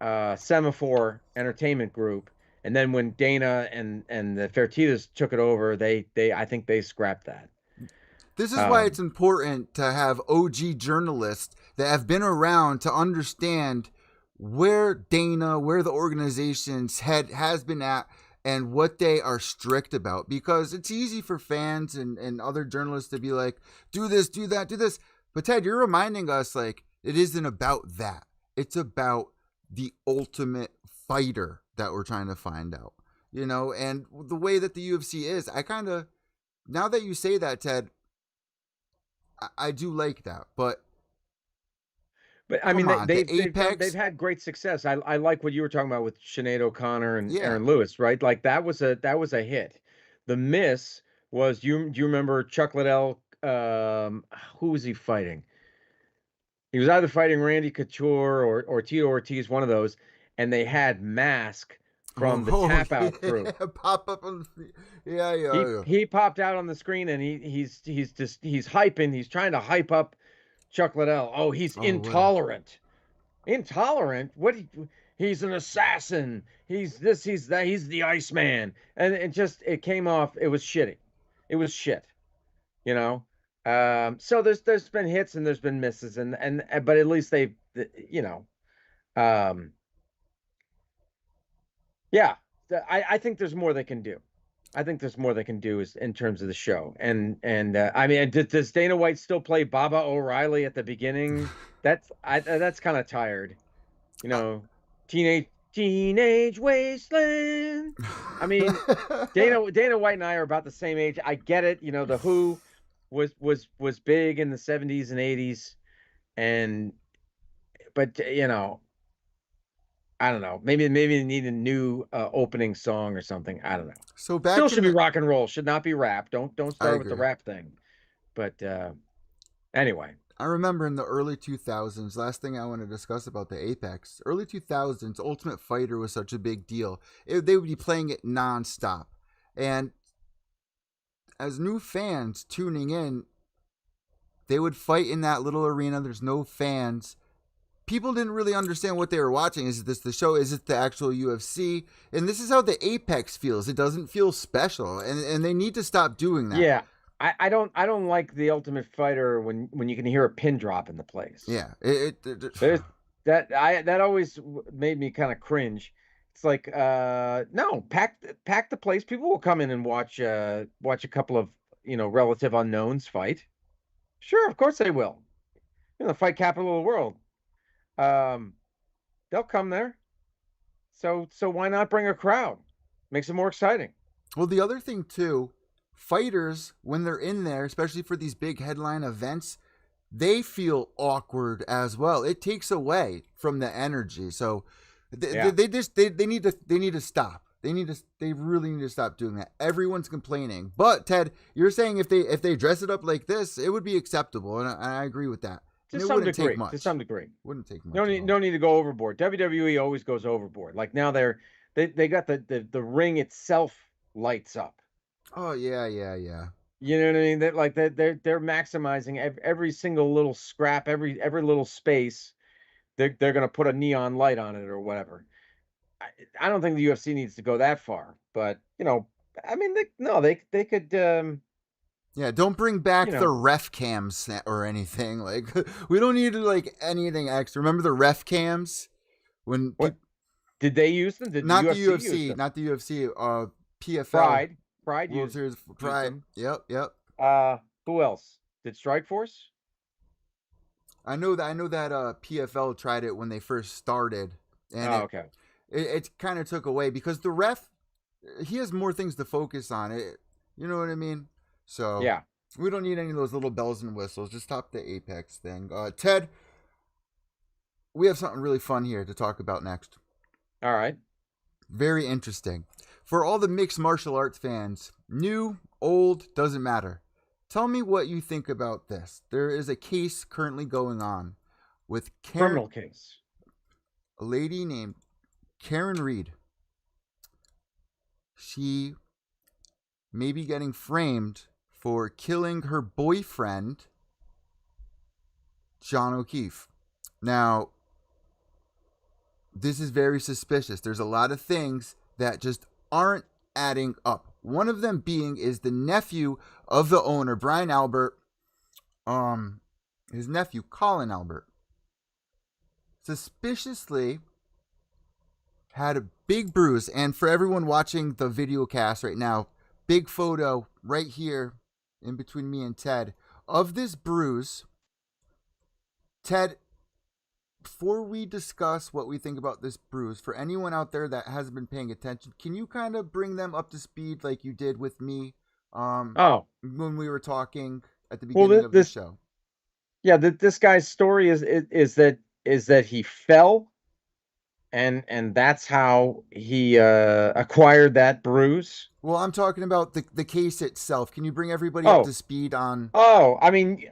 Semaphore Entertainment Group. And then when Dana and the Fertitas took it over, I think they scrapped that. This is why it's important to have OG journalists that have been around to understand where the organization's head has been at, and what they are strict about. Because it's easy for fans and other journalists to be like, do this, do that, do this. But Ted, you're reminding us, like, it isn't about that. It's about the ultimate fighter that we're trying to find out. And the way that the UFC is, now that you say that, Ted, I do like that. But I mean, Apex, they've had great success. I like what you were talking about with Sinead O'Connor and Yeah. Aaron Lewis, right? Like that was a hit. The miss was, do you remember Chuck Liddell? Who was he fighting? He was either fighting Randy Couture or Tito Ortiz, one of those, and they had Mask from the Tap Out crew. Pop up on yeah. He popped out on the screen, and he's hyping. He's trying to hype up Chuck Liddell. Oh, he's intolerant. Wow. Intolerant? What? He's an assassin. He's this. He's that. He's the Iceman. And it came off. It was shitty. It was shit. So there's been hits and there's been misses, but at least they've, yeah. I think there's more they can do. I think there's more they can do in terms of the show. And I mean, does Dana White still play Baba O'Reilly at the beginning? That's kind of tired. Teenage Wasteland. I mean, Dana White and I are about the same age. I get it. The Who was big in the 70s and 80s, but I don't know. Maybe they need a new opening song or something. I don't know. So still should be rock and roll. Should not be rap. Don't start with the rap thing. But anyway, I remember in the early 2000s, last thing I want to discuss about the Apex, early 2000s, Ultimate Fighter was such a big deal. They would be playing it nonstop. And as new fans tuning in, they would fight in that little arena. There's no fans. People didn't really understand what they were watching. Is this the show? Is it the actual UFC? And this is how the Apex feels. It doesn't feel special. And they need to stop doing that. Yeah. I don't like the Ultimate Fighter when you can hear a pin drop in the place. Yeah. There's that always made me kind of cringe. It's like no, pack the place. People will come in and watch a couple of, relative unknowns fight. Sure, of course they will. The fight capital of the world. Um, they'll come there. So why not bring a crowd? Makes it more exciting. Well, the other thing too, fighters when they're in there, especially for these big headline events, they feel awkward as well. It takes away from the energy. So Yeah. they need to stop. They really need to stop doing that. Everyone's complaining. But Ted, you're saying if they dress it up like this, it would be acceptable, and I agree with that. To And it some wouldn't degree. take much. To some degree. Wouldn't take much. No need to go overboard. WWE always goes overboard. Like now they got the ring itself lights up. Oh yeah, yeah, yeah. You know what I mean? They're maximizing every single little scrap, every little space. They're gonna put a neon light on it or whatever. I, I don't think the UFC needs to go that far, but I mean, they could, Yeah, don't bring back you the know, ref cams or anything. Like we don't need like anything extra. Remember the ref cams when what did they use them? Did the not the UFC use UFC, them? not the UFC. PFL Pride World Series used Pride. them. Yep, yep. Who else? Did Strikeforce? I know that PFL tried it when they first started, and Oh, okay. it kind of took away because the ref he has more things to focus on. You know what I mean? So Yeah. we don't need any of those little bells and whistles. Just stop the Apex thing. Ted, we have something really fun here to talk about next. All right. Very interesting. For all the mixed martial arts fans, new, old, doesn't matter. Tell me what you think about this. There is a case currently going on with Criminal case. a lady named Karen Reed. She may be getting framed for killing her boyfriend, John O'Keefe. Now, this is very suspicious. There's a lot of things that just aren't adding up. One of them being is the nephew of the owner, Brian Albert, his nephew, Colin Albert, suspiciously had a big bruise. And for everyone watching the video cast right now, big photo right here in between me and Ted of this bruise. Ted, before we discuss what we think about this bruise, for anyone out there that hasn't been paying attention, can you kind of bring them up to speed like you did with me Oh, when we were talking at the well, beginning of the show? yeah, this guy's story is that he fell, and that's how he acquired that bruise. Well, I'm talking about the case itself. Can you bring everybody up Oh, to speed on I mean,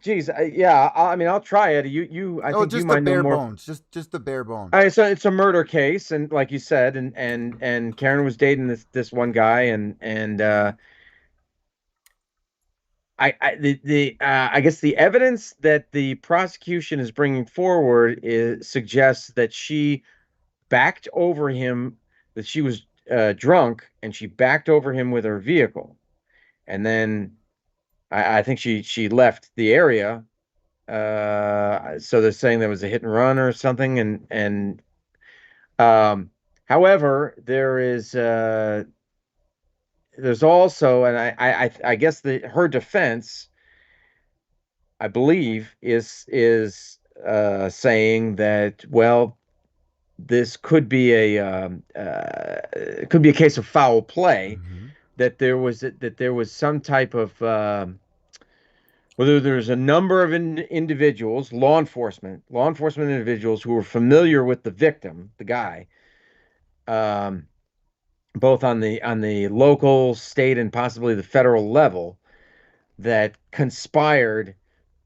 geez, yeah. I mean, I'll try it. I think you just the might know bare more. bones, just the bare bones. All right, so it's a murder case, and like you said, and Karen was dating this one guy, and I guess the evidence that the prosecution is bringing forward suggests that she backed over him, that she was drunk, and she backed over him with her vehicle, and then I think she left the area. So they're saying there was a hit and run or something, and however, there's also, and I guess her defense, I believe, is saying that, well, this could be it could be a case of foul play, Mm-hmm. that there was some type of whether there's a number of individuals, law enforcement individuals who were familiar with the victim, the guy, um, both on the local, state, and possibly the federal level, that conspired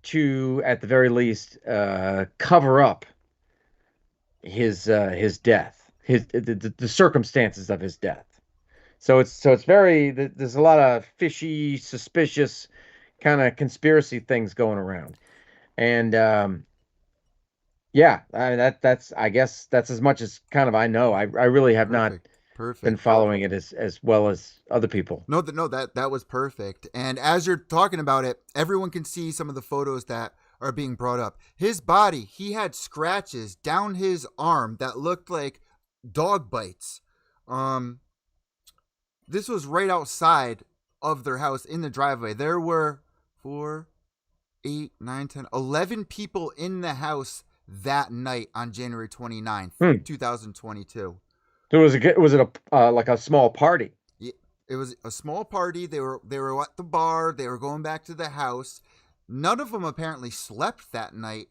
to, at the very least, cover up his death, the circumstances of his death. So it's very there's a lot of fishy, suspicious kind of conspiracy things going around, and yeah, I mean that's I guess that's as much as kind of I know. I really have not Perfect. been Perfect. following it as well as other people. No, that was perfect. And as you're talking about it, everyone can see some of the photos that are being brought up. His body, he had scratches down his arm that looked like dog bites. Um, this was right outside of their house in the driveway. There were 4, 8, 9, 10, 11 people in the house that night on January 29th, Hmm. 2022. So was it a like a small party? It was a small party. They were at the bar. They were going back to the house. None of them apparently slept that night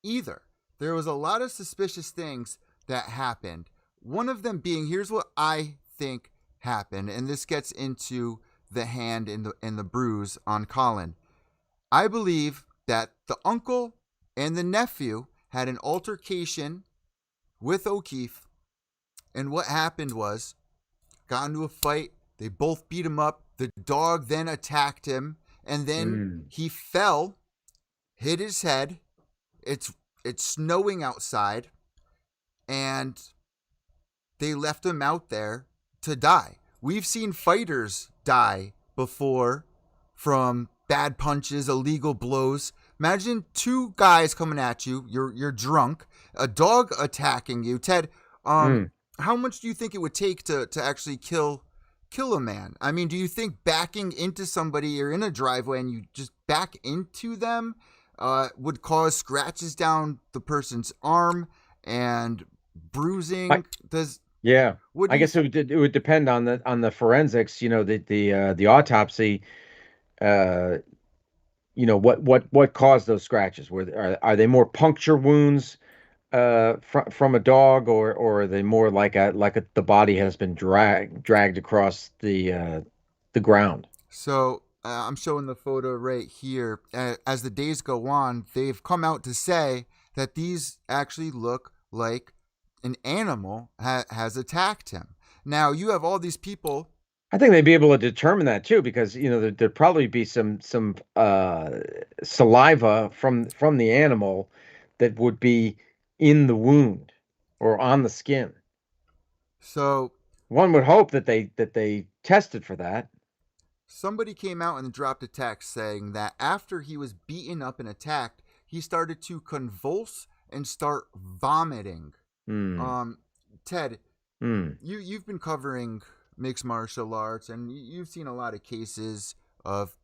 either. There was a lot of suspicious things that happened. One of them being, here's what I think happened, and this gets into the hand and the bruise on Colin. I believe that the uncle and the nephew had an altercation with O'Keefe, and what happened was got into a fight. They both beat him up. The dog then attacked him, and then he fell, hit his head. It's snowing outside, and they left him out there to die. We've seen fighters die before from bad punches, illegal blows. Imagine two guys coming at you. You're drunk. A dog attacking you. Ted, how much do you think it would take to actually kill a man? I mean, do you think backing into somebody or in a driveway and you just back into them would cause scratches down the person's arm and bruising? Yeah, I guess it would depend on the forensics. You know, the autopsy. You know what caused those scratches? Are they more puncture wounds from a dog, or are they more like the body has been dragged across the ground? So I'm showing the photo right here. As the days go on, they've come out to say that these actually look like an animal has attacked him. Now you have all these people. I think they'd be able to determine that too, because you know there'd probably be some saliva from the animal that would be in the wound or on the skin. So one would hope that they tested for that. Somebody came out and dropped a text saying that after he was beaten up and attacked, he started to convulse and start vomiting. Ted, you've been covering mixed martial arts, and you've seen a lot of cases of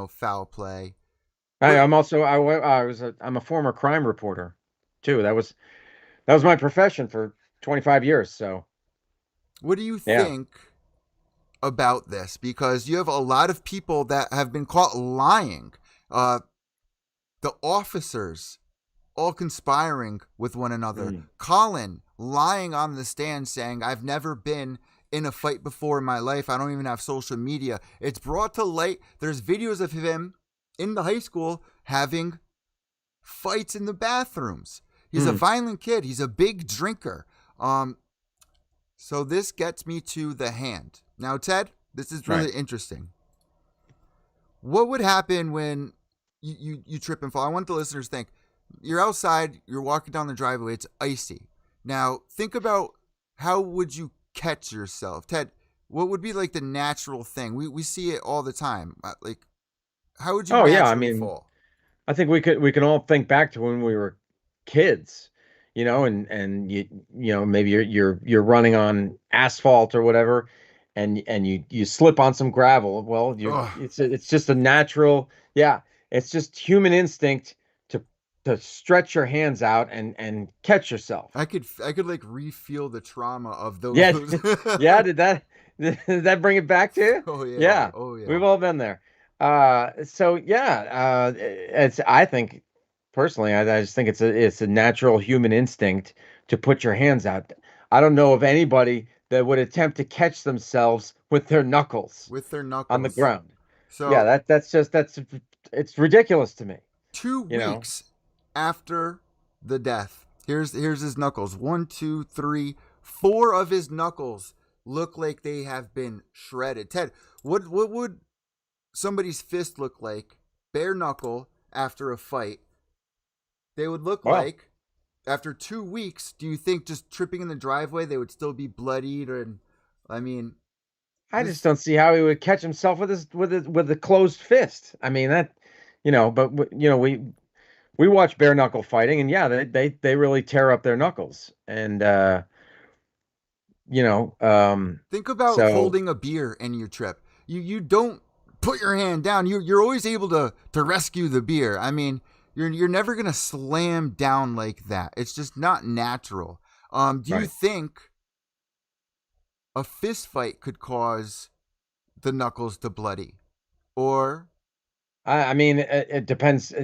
foul play. I'm a former crime reporter too. That was my profession for 25 years. So, what do you think about this? Because you have a lot of people that have been caught lying. The officers all conspiring with one another. Colin lying on the stand saying, I've never been in a fight before in my life. I don't even have social media. It's brought to light. There's videos of him in the high school having fights in the bathrooms. He's a violent kid. He's a big drinker. So this gets me to the hand. Now, Ted, this is really interesting. What would happen when you trip and fall? I want the listeners to think. You're outside. You're walking down the driveway. It's icy. Now, think about how would you catch yourself? Ted, what would be like the natural thing? We see it all the time. Like, how would you naturally fall? I think we can all think back to when we were kids, and you maybe you're running on asphalt or whatever, and you slip on some gravel. Well, it's just a natural, it's just human instinct to stretch your hands out and catch yourself. I could like re-feel the trauma of those. Yeah, yeah. Did that bring it back to you? Oh yeah. Yeah. Oh yeah. We've all been there. I think personally, I just think it's a natural human instinct to put your hands out. I don't know of anybody that would attempt to catch themselves with their knuckles on the ground. So yeah, it's ridiculous to me. 2 you know. weeks after the death. Here's his knuckles. 1, 2, 3, 4 of his knuckles look like they have been shredded. Ted, what would somebody's fist look like, bare knuckle, after a fight? They would look like, after 2 weeks, do you think just tripping in the driveway, they would still be bloodied? And I mean, I just don't see how he would catch himself with a closed fist. I mean, that, but we watch bare knuckle fighting, and yeah, they really tear up their knuckles. And think about holding a beer in your trip. You don't put your hand down. You're always able to rescue the beer. I mean, you're never gonna slam down like that. It's just not natural. Do you think a fist fight could cause the knuckles to bloody? Or I mean, it depends. I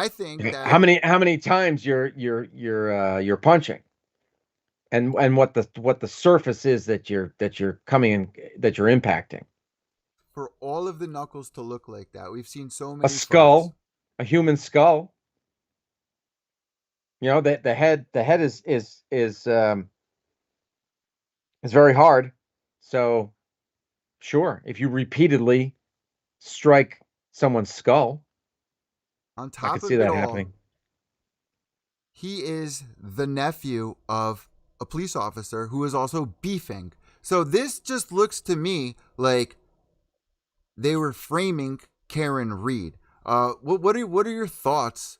think that how many times you're punching, and what the surface is that you're coming in, that you're impacting. For all of the knuckles to look like that, we've seen so many A skull, fights. a human skull. The head is very hard. So sure, if you repeatedly strike someone's skull, On I top could of see it that all, happening. he is the nephew of a police officer who is also beefing. So this just looks to me like they were framing Karen Reed. What are your thoughts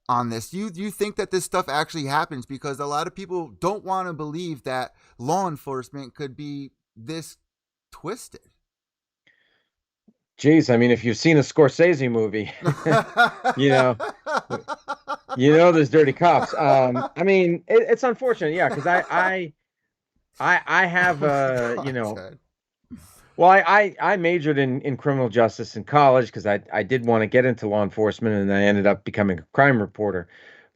on this? Do you think that this stuff actually happens? Because a lot of people don't want to believe that law enforcement could be this twisted. Jeez, I mean, if you've seen a Scorsese movie, there's dirty cops. I mean, it's unfortunate, yeah, because I have well, I majored in criminal justice in college because I did want to get into law enforcement, and I ended up becoming a crime reporter.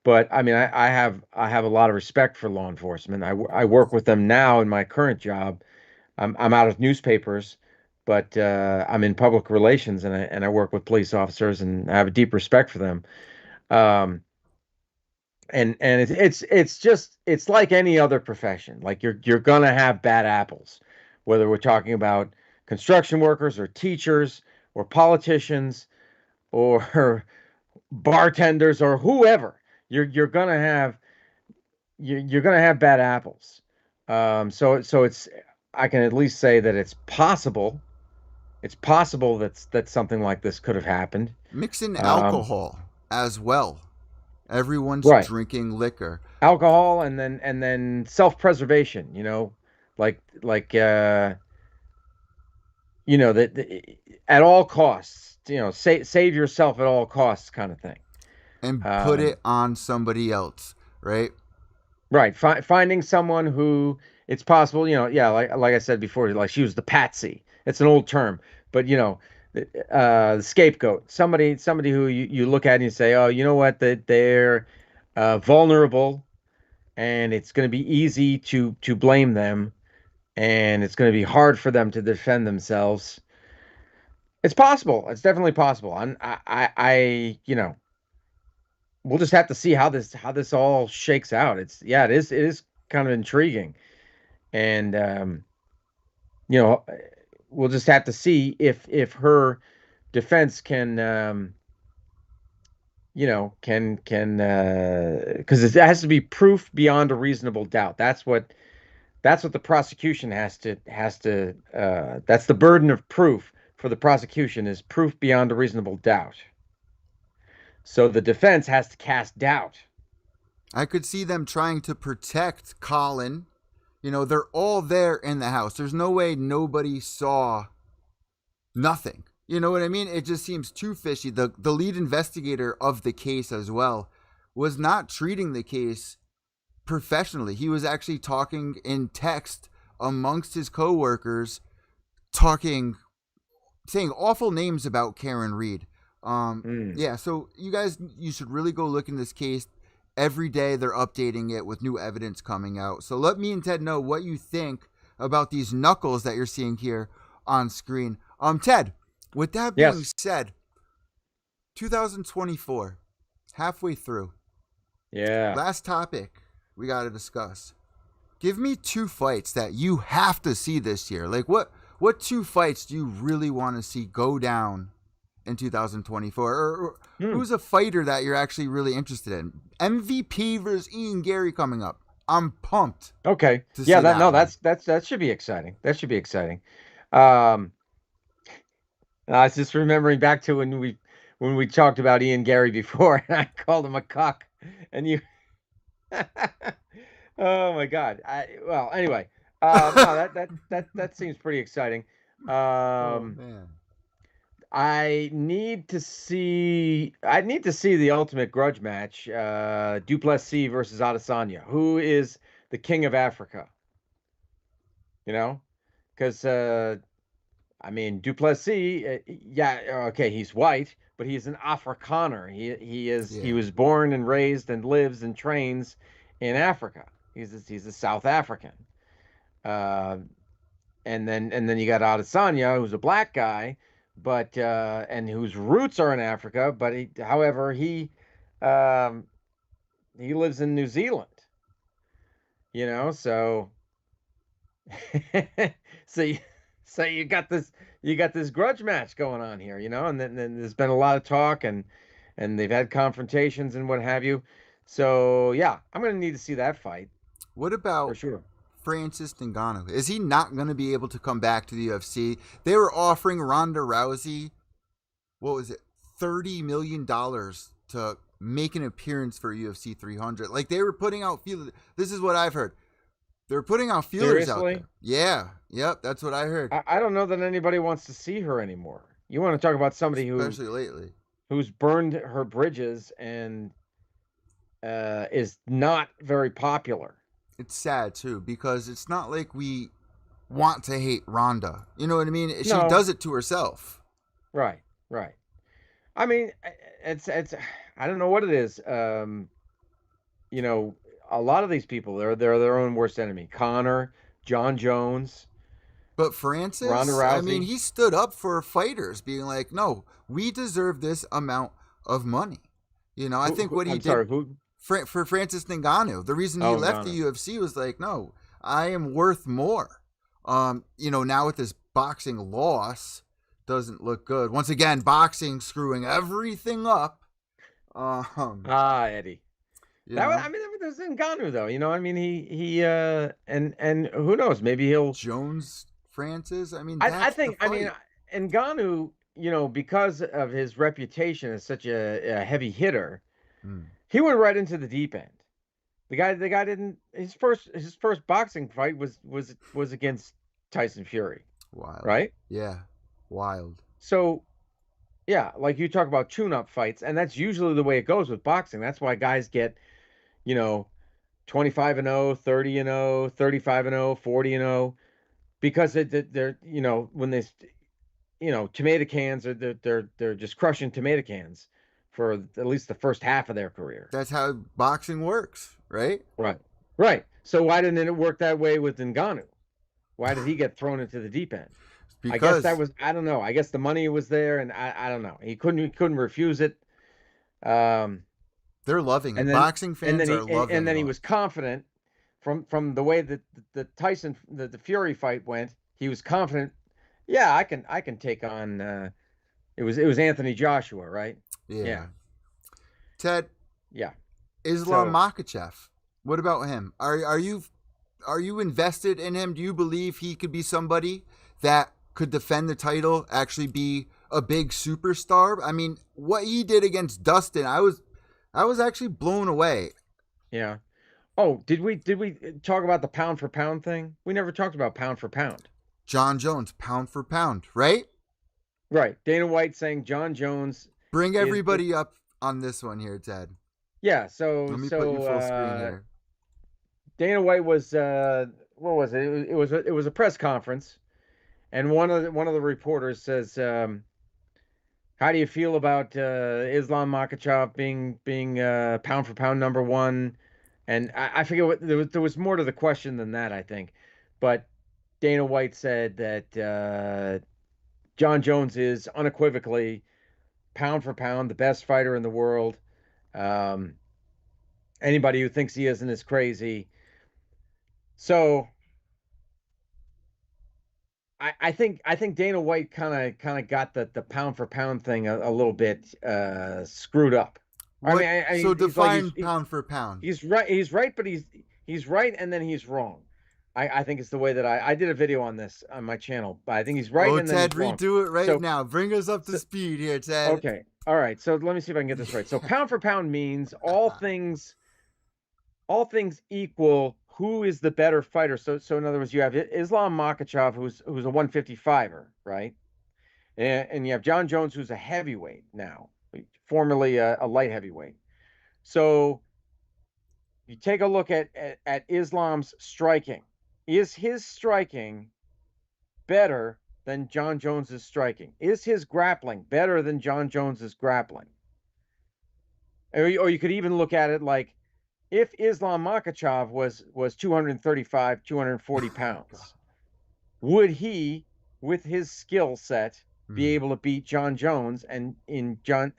But I mean, I have a lot of respect for law enforcement. I work with them now in my current job. I'm out of newspapers, but I'm in public relations, and I work with police officers, and I have a deep respect for them. Um, and it's like any other profession. Like you're gonna have bad apples, whether we're talking about construction workers or teachers or politicians or bartenders or whoever. You're gonna have you're gonna have bad apples. So it's, I can at least say that it's possible. It's possible that something like this could have happened. Mix in alcohol as well. Everyone's Right. drinking liquor. Alcohol, and then self-preservation, that at all costs, save yourself at all costs kind of thing. And put it on somebody else, right? Right. Finding someone who it's possible, yeah, like I said before, like she was the patsy. It's an old term, but the scapegoat, somebody who you look at and you say, oh, you know what, that they're vulnerable, and it's going to be easy to blame them, and it's going to be hard for them to defend themselves. It's possible. It's definitely possible. We'll just have to see how this all shakes out. It is kind of intriguing, and we'll just have to see if her defense can because it has to be proof beyond a reasonable doubt. That's what the prosecution has to that's the burden of proof for the prosecution, is proof beyond a reasonable doubt. So the defense has to cast doubt. I could see them trying to protect Colin. They're all there in the house. There's no way nobody saw nothing. You know what I mean? It just seems too fishy. The lead investigator of the case as well was not treating the case professionally. He was actually talking in text amongst his coworkers, saying awful names about Karen Reed. Yeah, so you should really go look in this case. Every day they're updating it with new evidence coming out. So let me and Ted know what you think about these knuckles that you're seeing here on screen. Ted, with that being said, 2024, halfway through. Yeah. Last topic we got to discuss. Give me 2 fights that you have to see this year. Like what 2 fights do you really want to see go down in 2024? Or who's a fighter that you're actually really interested in? MVP versus Ian Gary coming up. I'm pumped. Okay. Yeah, that should be exciting. That should be exciting. I was just remembering back to when we talked about Ian Gary before, and I called him a cuck, and you. Oh my God. Well, anyway, no, that seems pretty exciting. Oh man. I need to see the ultimate grudge match, Duplessis versus Adesanya. Who is the king of Africa? You know, because I mean Duplessis, yeah, okay, he's white, but he's an Afrikaner. He was born and raised and lives and trains in Africa. He's a South African. And then you got Adesanya, who's a black guy, but and whose roots are in Africa, but however he lives in New Zealand. You know, so so you got this grudge match going on here, you know, and then there's been a lot of talk and they've had confrontations and what have you. So yeah, I'm gonna need to see that fight. What about for sure Francis Ngannou? Is he not going to be able to come back to the UFC? They were offering Ronda Rousey, what was it, $30 million to make an appearance for UFC 300. Like they were putting out feelers. This is what I've heard. They're putting out feelers out there. Yeah, yep, that's what I heard. I don't know that anybody wants to see her anymore. You want to talk about somebody especially lately, who's burned her bridges and is not very popular. It's sad too because it's not like we want to hate Ronda. You know what I mean? She does it to herself. Right. I mean, it's I don't know what it is. You know, a lot of these people they're their own worst enemy. Conor, John Jones, but Francis, Ronda Rousey. I mean, he stood up for fighters, being like, "No, we deserve this amount of money." You know, I think what he did. For Francis Ngannou, the reason he left the UFC was like, no, I am worth more. You know, now with this boxing loss, doesn't look good. Once again, boxing screwing everything up. Eddie. I mean, there's Ngannou though. You know, I mean, he and who knows? Maybe he'll Jones Francis. I mean, I think Ngannou, you know, because of his reputation as such a heavy hitter. He went right into the deep end. The guy didn't. His first boxing fight was against Tyson Fury. Wild, right? Yeah, wild. So, yeah, like you talk about tune-up fights, and that's usually the way it goes with boxing. That's why guys get, you know, 25-0, 30-0, 35-0, 40-0, because they're you know when they, you know, tomato cans are they're just crushing tomato cans for at least the first half of their career. That's how boxing works, right? Right. So why didn't it work that way with Ngannou? Why did he get thrown into the deep end? Because I guess that was, I don't know. I guess the money was there, and I don't know. He couldn't refuse it. They're loving it. Boxing fans are loving it. And then he was confident from the way that the Fury fight went. He was confident. Yeah, I can take on. It was Anthony Joshua, right? Yeah. Ted. Yeah. Islam Makhachev. What about him? Are you invested in him? Do you believe he could be somebody that could defend the title, actually be a big superstar? I mean, what he did against Dustin, I was actually blown away. Yeah. Oh, did we talk about the pound for pound thing? We never talked about pound for pound. John Jones, pound for pound, right? Right. Dana White saying John Jones. Bring everybody up on this one here, Ted. Yeah. So let me put you full screen here. Dana White was what was it? It was a press conference, and one of the reporters says, "How do you feel about Islam Makhachev being pound for pound number one?" And I forget what there was more to the question than that, I think, but Dana White said that John Jones is unequivocally pound for pound, the best fighter in the world. Anybody who thinks he isn't is crazy. So I think Dana White kind of got the pound for pound thing a little bit screwed up. What? So define he's pound for pound. He's right, but he's right and then he's wrong. I think it's the way that I did a video on this on my channel, but I think he's right and then Ted, he's wrong. redo it right now. Bring us up to speed here, Ted. Okay. All right. So let me see if I can get this right. So pound for pound means all things equal, who is the better fighter? So in other words, you have Islam Makhachev, who's a 155er, right? And you have John Jones, who's a heavyweight now, formerly a light heavyweight. So you take a look at Islam's striking. Is his striking better than John Jones's striking? Is his grappling better than John Jones's grappling? Or you could even look at it like, if Islam Makhachev was 235, 240 pounds, would he, with his skill set, be able to beat John Jones and John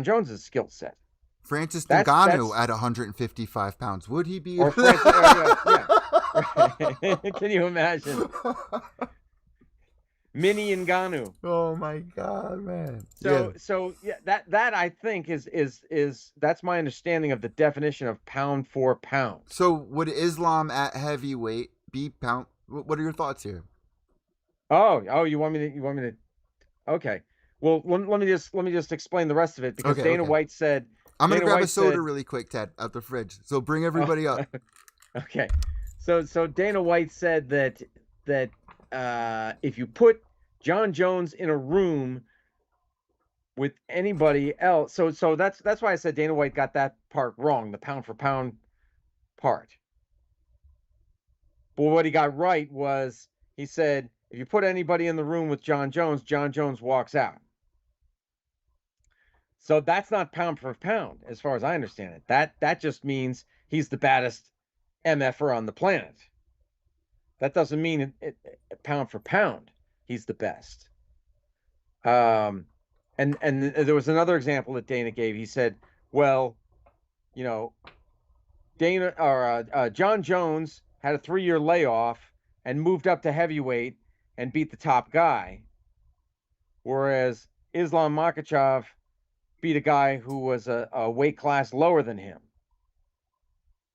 Jones's skill set? Francis Ngannou at 155 pounds, would he be? Or yeah. Can you imagine? Mini Ngannou. Oh my God, man. So yeah, that I think is that's my understanding of the definition of pound for pound. So would Islam at heavyweight be pound? What are your thoughts here? Oh, you want me to? Okay. Well, let me just explain the rest of it, because Dana White said. I'm gonna grab a soda really quick, Ted, out the fridge. So bring everybody up. Okay. So Dana White said that if you put John Jones in a room with anybody else, so that's why I said Dana White got that part wrong, the pound for pound part. But what he got right was, he said, if you put anybody in the room with John Jones walks out. So that's not pound for pound, as far as I understand it. That just means he's the baddest MFer on the planet. That doesn't mean pound for pound he's the best. And there was another example that Dana gave. He said, well, John Jones had a 3-year layoff and moved up to heavyweight and beat the top guy, whereas Islam Makhachev beat a guy who was a weight class lower than him.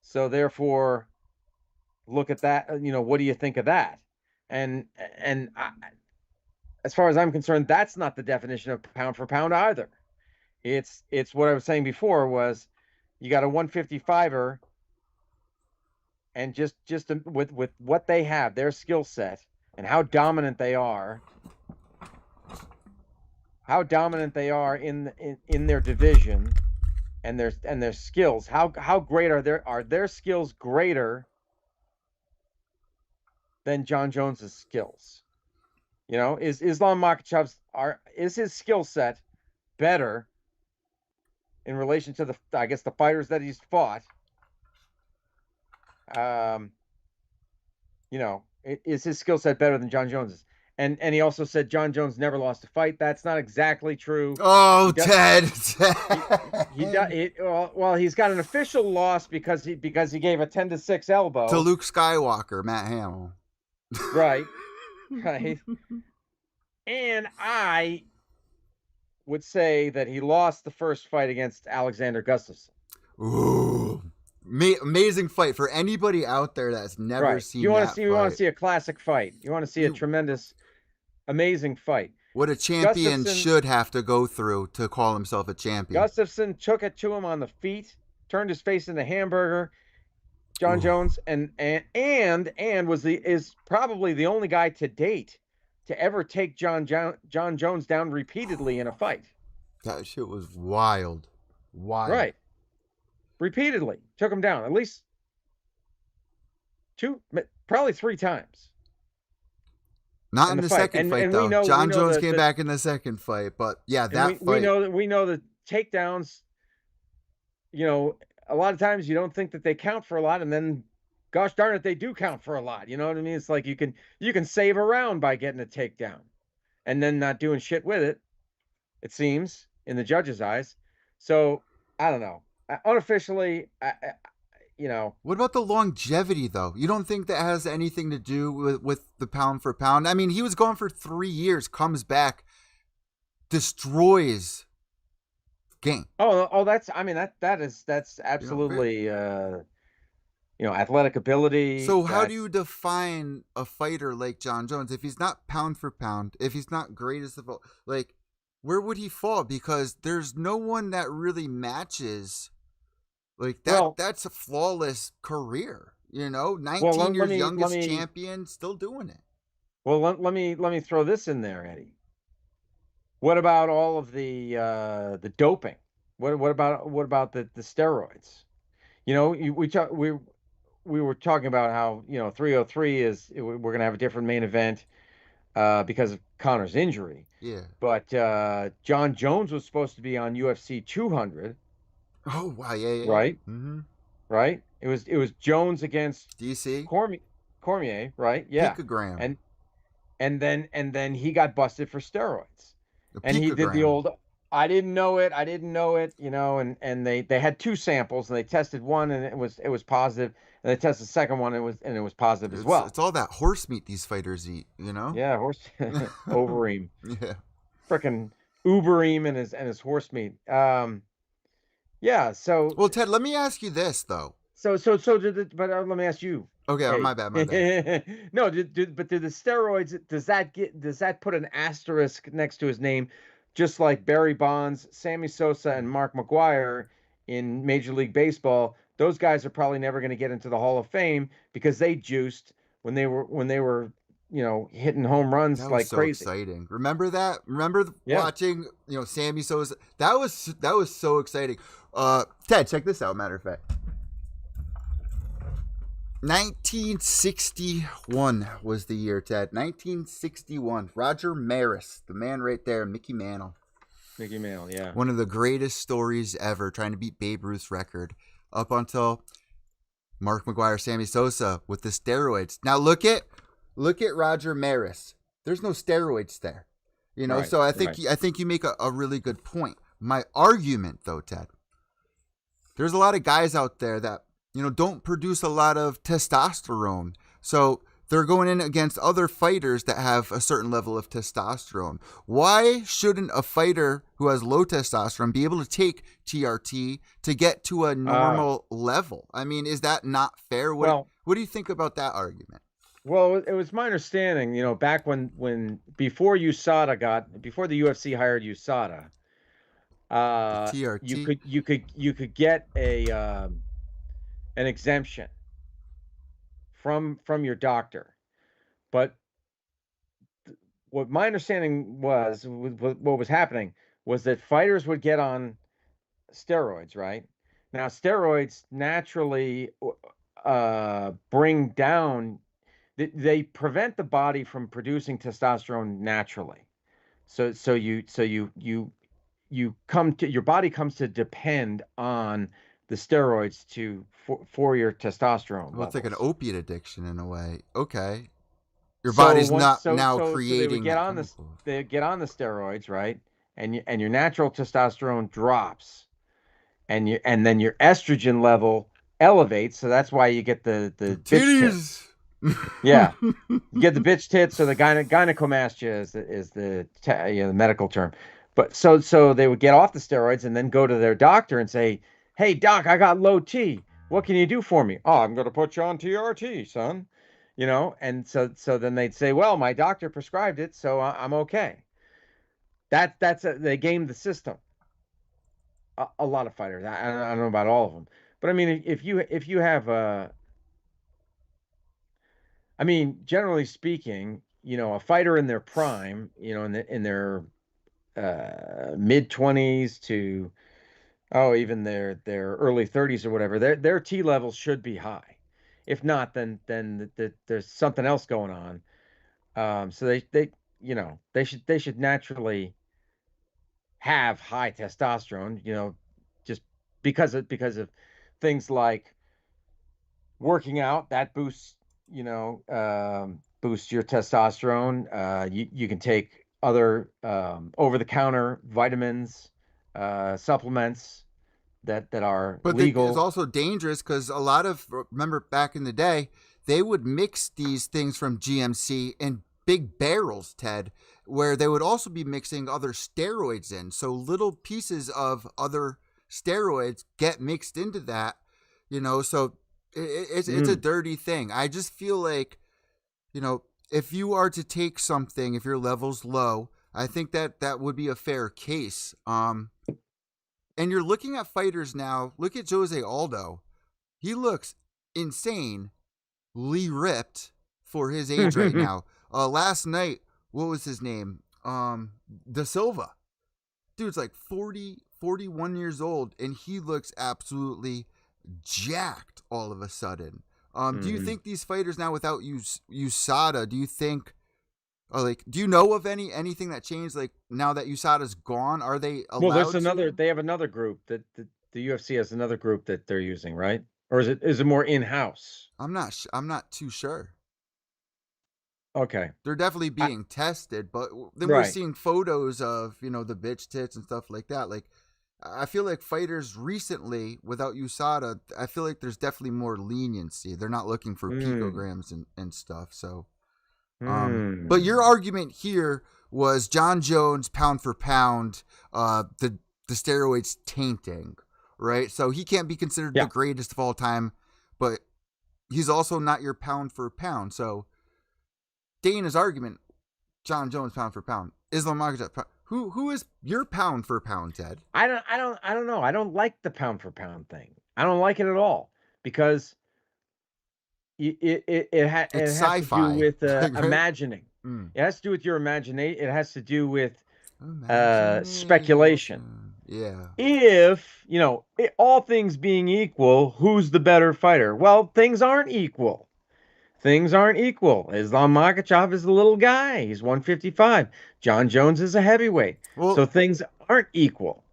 So therefore, look at that. What do you think of that? And as far as I'm concerned, that's not the definition of pound for pound either. It's what I was saying before, was you got a 155er, and just with what they have, their skill set, and how dominant they are in their division, and their skills. How great are their skills greater than John Jones's skills? Is Islam Makhachev's is his skill set better in relation to the fighters that he's fought? Is his skill set better than John Jones's? And he also said John Jones never lost a fight. That's not exactly true. Oh, Ted. Well, he's got an official loss because he gave a 10-6 elbow to Luke Skywalker, Matt Hamill. Right. Right. And I would say that he lost the first fight against Alexander Gustafsson. Ooh. Amazing fight for anybody out there that's never seen that fight. You want to see a classic fight. You want to see a tremendous, amazing fight. What a champion should have to go through to call himself a champion. Gustafsson took it to him on the feet, turned his face into hamburger. John Jones and is probably the only guy to date to ever take John Jones down repeatedly in a fight. That shit was wild. Right. Repeatedly took him down at least probably 3 times. Not in the second fight, though. John Jones came back in the second fight, but yeah, that fight. We know the takedowns. A lot of times you don't think that they count for a lot, and then, gosh darn it, they do count for a lot. You know what I mean? It's like you can save a round by getting a takedown, and then not doing shit with it. It seems, in the judges' eyes. So I don't know. Unofficially, you know. What about the longevity, though? You don't think that has anything to do with the pound for pound? I mean, he was gone for 3 years, comes back, destroys game. Oh, that's. I mean, that's You know, very, absolutely. Athletic ability. so how do you That's define a fighter like John Jones if he's not pound for pound, if he's not greatest of all? Like, where would he fall? Because there's no one that really matches like that. well. That's a flawless career. Well, 19 let years me let youngest me champion, still doing it. well let me throw this in there, Eddie. What about all of the doping? What about the steroids? We were talking about how 303 is we're going to have a different main event because of Conor's injury. Yeah. But John Jones was supposed to be on UFC 200, Oh wow, yeah. right? Mm-hmm. Right? It was Jones against DC Cormier, right? Yeah. picogram, And and then he got busted for steroids. a And he did the picogram. old I didn't know it, and they had two samples and they tested one and it was positive, and they tested the second one and it was positive as well. It's all that horse meat these fighters eat, you know? Yeah, horse Overeem. Yeah. Frickin' Ubereem and his horse meat. Yeah, so Well, Ted, let me ask you this though. but let me ask you, Okay, Eddie. my bad, my bad. No, but do the steroids, does that put an asterisk next to his name, just like Barry Bonds, Sammy Sosa, and Mark McGuire in Major League Baseball? Those guys are probably never going to get into the Hall of Fame because they juiced when they were hitting home runs That was like so crazy. exciting. Remember that? Remember Yeah. watching, Sammy Sosa? That was so exciting. Ted, check this out. Matter of fact, 1961 was the year, Ted. 1961. Roger Maris, the man right there, Mickey Mantle. Mickey Mantle, yeah. One of the greatest stories ever, trying to beat Babe Ruth's record up until Mark McGuire, Sammy Sosa with the steroids. Now look at Roger Maris. There's no steroids there. Right, So I think right. I think you make a really good point. My argument though, Ted, there's a lot of guys out there that don't produce a lot of testosterone. So they're going in against other fighters that have a certain level of testosterone. Why shouldn't a fighter who has low testosterone be able to take TRT to get to a normal level? I mean, is that not fair? Well, What do you think about that argument? Well, it was my understanding, back when before before the UFC hired USADA, The you TRT? could get an exemption from your doctor. But what my understanding what was happening was that fighters would get on steroids, right? Now, steroids naturally bring down they prevent the body from producing testosterone naturally. So you come to your body comes to depend on the steroids for your testosterone Well, it's like an levels. opiate addiction in a way. Okay. Your So body's once not so now so so they would creating get that on this chemical. they get on the steroids, right? And your natural testosterone drops, and then your estrogen level elevates. So that's why you get the bitch Titties! tits. Yeah. You get the bitch tits, or the gynecomastia is the medical term. But so they would get off the steroids and then go to their doctor and say, "Hey doc, I got low T. What can you do for me?" "Oh, I'm going to put you on TRT, son." And so then they'd say, "Well, my doctor prescribed it, so I'm okay." They gamed the system. A lot of fighters. I don't know about all of them, but I mean, if you have I mean, generally speaking, a fighter in their prime, in their mid 20s to even their early 30s or whatever, their T levels should be high. If not, then there's something else going on. So they should naturally have high testosterone, just because of things like working out that boosts your testosterone. You can take other over the counter vitamins supplements that are But legal. it's also dangerous because a lot of, remember back in the day, they would mix these things from GMC in big barrels, Ted, where they would also be mixing other steroids in. So little pieces of other steroids get mixed into that, so it's a dirty thing. I just feel like, if you are to take something, if your level's low, I think that would be a fair case. And you're looking at fighters now. Look at Jose Aldo. He looks insanely ripped for his age right now. Last night, what was his name? Da Silva. Dude's like 40, 41 years old, and he looks absolutely jacked all of a sudden. Do you think these fighters now without USADA, do you think, do you know of anything that changed? Like now that USADA's gone, are they allowed? Well, there's another. They have another group that the UFC has another group that they're using, right? Or is it more in house? I'm not too sure. Okay, they're definitely being tested, but then Right. we're seeing photos of the bitch tits and stuff like that. Like I feel like fighters recently without USADA, I feel like there's definitely more leniency. They're not looking for picograms and stuff. So. But your argument here was John Jones pound for pound, the steroids tainting, right? So he can't be considered the greatest of all time, but he's also not your pound for pound. So Dana's argument, John Jones pound for pound, Islam Makhachev, who is your pound for pound, Ted? I don't know. I don't like the pound for pound thing. I don't like it at all because it has to do with imagining. It has to do with your imagination. It has to do with speculation. Yeah. If all things being equal, who's the better fighter? Well, things aren't equal. Things aren't equal. Islam Makhachev is a little guy. He's 155. John Jones is a heavyweight. Well, so things aren't equal.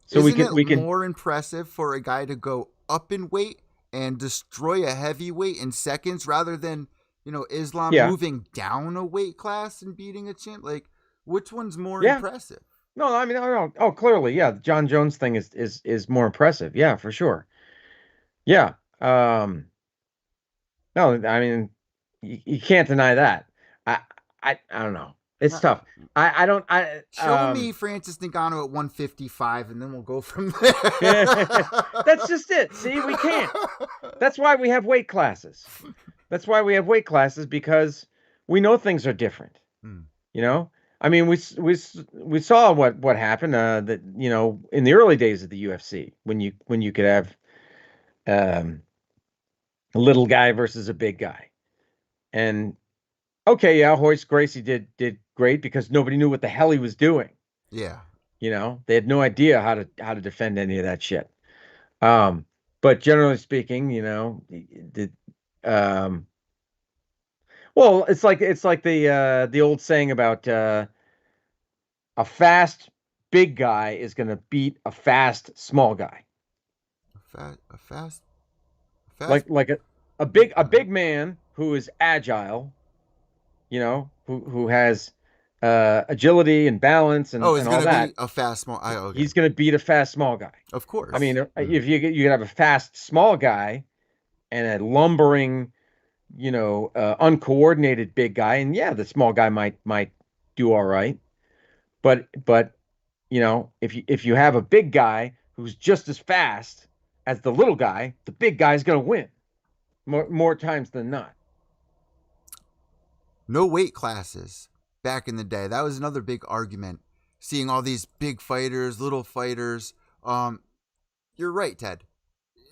So isn't we can more impressive for a guy to go up in weight and destroy a heavyweight in seconds rather than, Islam moving down a weight class and beating a champ? Like, which one's more impressive? No, I mean, oh, clearly, yeah. The John Jones thing is more impressive. Yeah, for sure. Yeah. No, I mean, you can't deny that. I don't know. It's tough. I don't. Show me Francis Ngannou at 155, and then we'll go from there. That's just it. See, we can't. That's why we have weight classes. That's why we have weight classes, because we know things are different. I mean, we saw what happened. That in the early days of the UFC, when you could have a little guy versus a big guy, and okay, yeah, Hoist Gracie did great because nobody knew what the hell he was doing. Yeah. They had no idea how to defend any of that shit. But generally speaking, well, it's like the old saying about a fast big guy is going to beat a fast small guy. A fast like a big man who is agile, who has agility and balance and all that. He's going to be a fast small. Okay. He's going to beat a fast small guy. Of course. I mean, if you can have a fast small guy and a lumbering, uncoordinated big guy, and yeah, the small guy might do all right, but if you have a big guy who's just as fast as the little guy, the big guy's going to win more times than not. No weight classes back in the day. That was another big argument. Seeing all these big fighters, little fighters. You're right, Ted.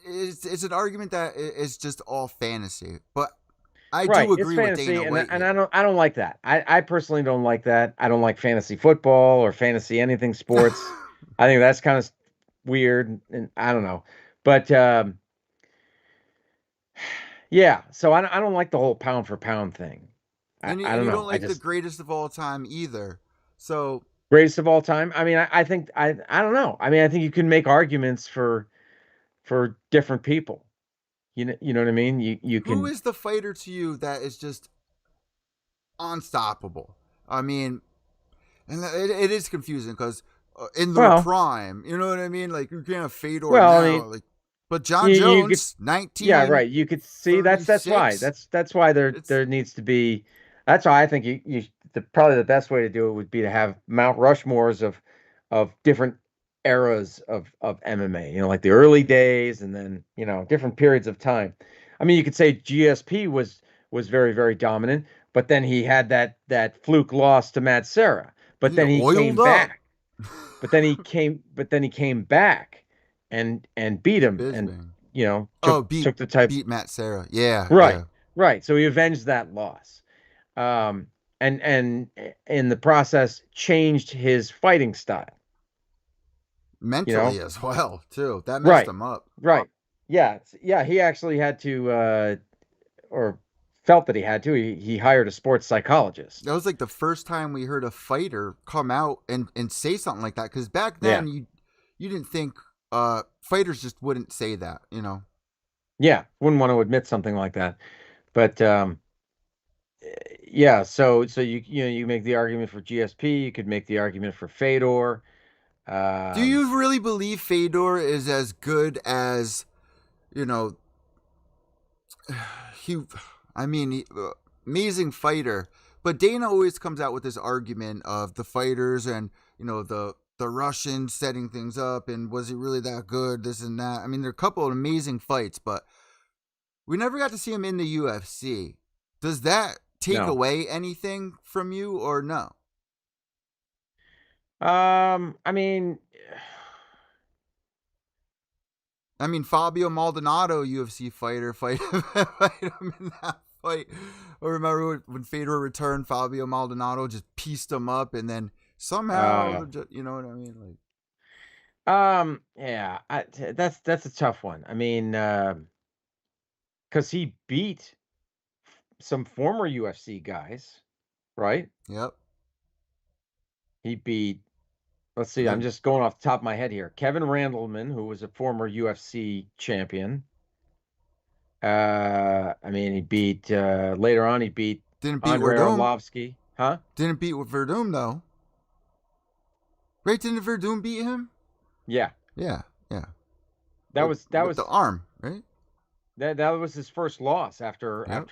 It's an argument that is just all fantasy. But I do agree with Dana. And I don't like that. I personally don't like that. I don't like fantasy football or fantasy anything sports. I think that's kind of weird, and I don't know. But yeah, so I don't like the whole pound for pound thing. And you don't like the greatest of all time either. So greatest of all time. I mean, I think I don't know. I mean, I think you can make arguments for different people. You know what I mean? You can. Who is the fighter to you that is just unstoppable? I mean, and it is confusing because in their Well, prime. You know what I mean? Like you can't have Fedor well, I now. mean, Like, but John you could, Jones, yeah, 19, right. You could see that's why 36. that's why It's there needs to be. That's why I think probably the best way to do it would be to have Mount Rushmores of different eras of MMA. You know, like the early days, and then different periods of time. I mean, you could say GSP was very very dominant, but then he had that fluke loss to Matt Serra. But he then he oiled came up. back. But then he came back and beat him, and Bisbing. took Oh, beat took the type. beat Matt Serra. Yeah, Right, yeah. right. So he avenged that loss, um, and in the process changed his fighting style. You know, Mentally as well, too. That messed right, him up. right. Yeah, yeah. He actually had to, or felt that he had to. He hired a sports psychologist. That was like the first time we heard a fighter come out and say something like that. Because back Yeah, then you didn't think fighters just wouldn't say that. You know. yeah. Wouldn't want to admit something like that, but yeah. So you make the argument for GSP. You could make the argument for Fedor. Do Um, you really believe Fedor is as good as you know? He, I mean, amazing fighter. But Dana always comes out with this argument of the fighters and the Russians setting things up and was he really that good? This and that. I mean, there are a couple of amazing fights, but we never got to see him in the UFC. Does that take no. away anything from you or no? I mean, I mean, Fabio Maldonado, UFC fighter, fight him in that fight. Or remember when Fedor returned, Fabio Maldonado just pieced him up, and then somehow, uh, you know what I mean? Like, yeah, that's a tough one. I mean, because he beat some former UFC guys, right? yep. He beat, let's see, I'm Like, just going off the top of my head here. Kevin Randleman, who was a former UFC champion. I mean, he beat later on. He beat didn't beat Andre Verdum. Arlovsky, huh? Didn't beat Verdum though. Right? Didn't Verdum beat him? Yeah, Yeah, yeah. that was that With the was arm, right? that was his first loss after Yep.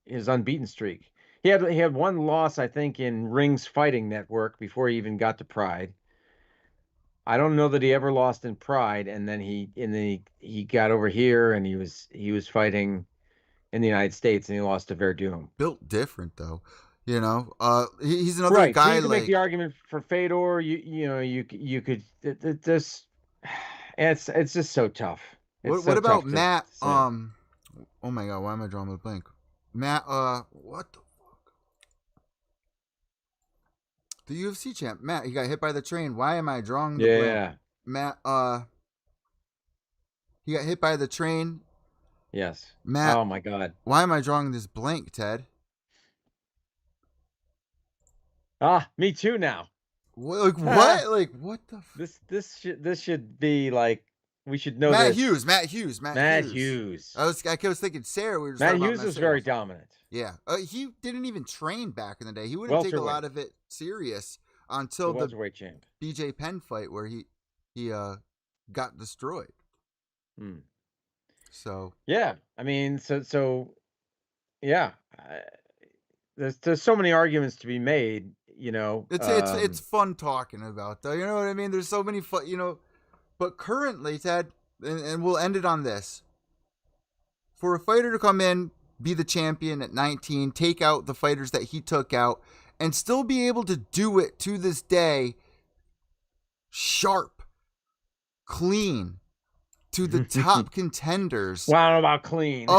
his unbeaten streak. He had one loss, I think, in Rings Fighting Network before he even got to Pride. I don't know that he ever lost in Pride, and then he got over here and he was fighting in the United States and he lost to Verdum. Built different though. He's another Right. So guy you can make like. the argument for Fedor. You could this. It's just so tough. It's What so about tough to Matt? say. Oh my god, why am I drawing a blank? Matt. What the UFC champ? Matt. He got hit by the train. Why am I drawing the blank? Yeah. Matt. He got hit by the train. Yes. Matt. Oh my God. Why am I drawing this blank, Ted? Ah, me too now. Like what? Like what the? This should be like we should know Matt this. Hughes. Matt Hughes. Matt Matt Hughes. Hughes. I was thinking Sarah. We were just Matt talking about Hughes Matt was Sarah. very dominant. Yeah. He didn't even train back in the day. He wouldn't take a Welterweight. lot of it serious The until the welterweight champ. BJ Penn fight where he got destroyed. Hmm. So Yeah. I mean, so yeah. There's so many arguments to be made. it's fun talking about though. You know what I mean? There's so many fun. But currently, Ted, and we'll end it on this. For a fighter to come in, be the champion at 19, take out the fighters that he took out, and still be able to do it to this day, sharp, clean, to the top contenders. Well, I don't know about clean.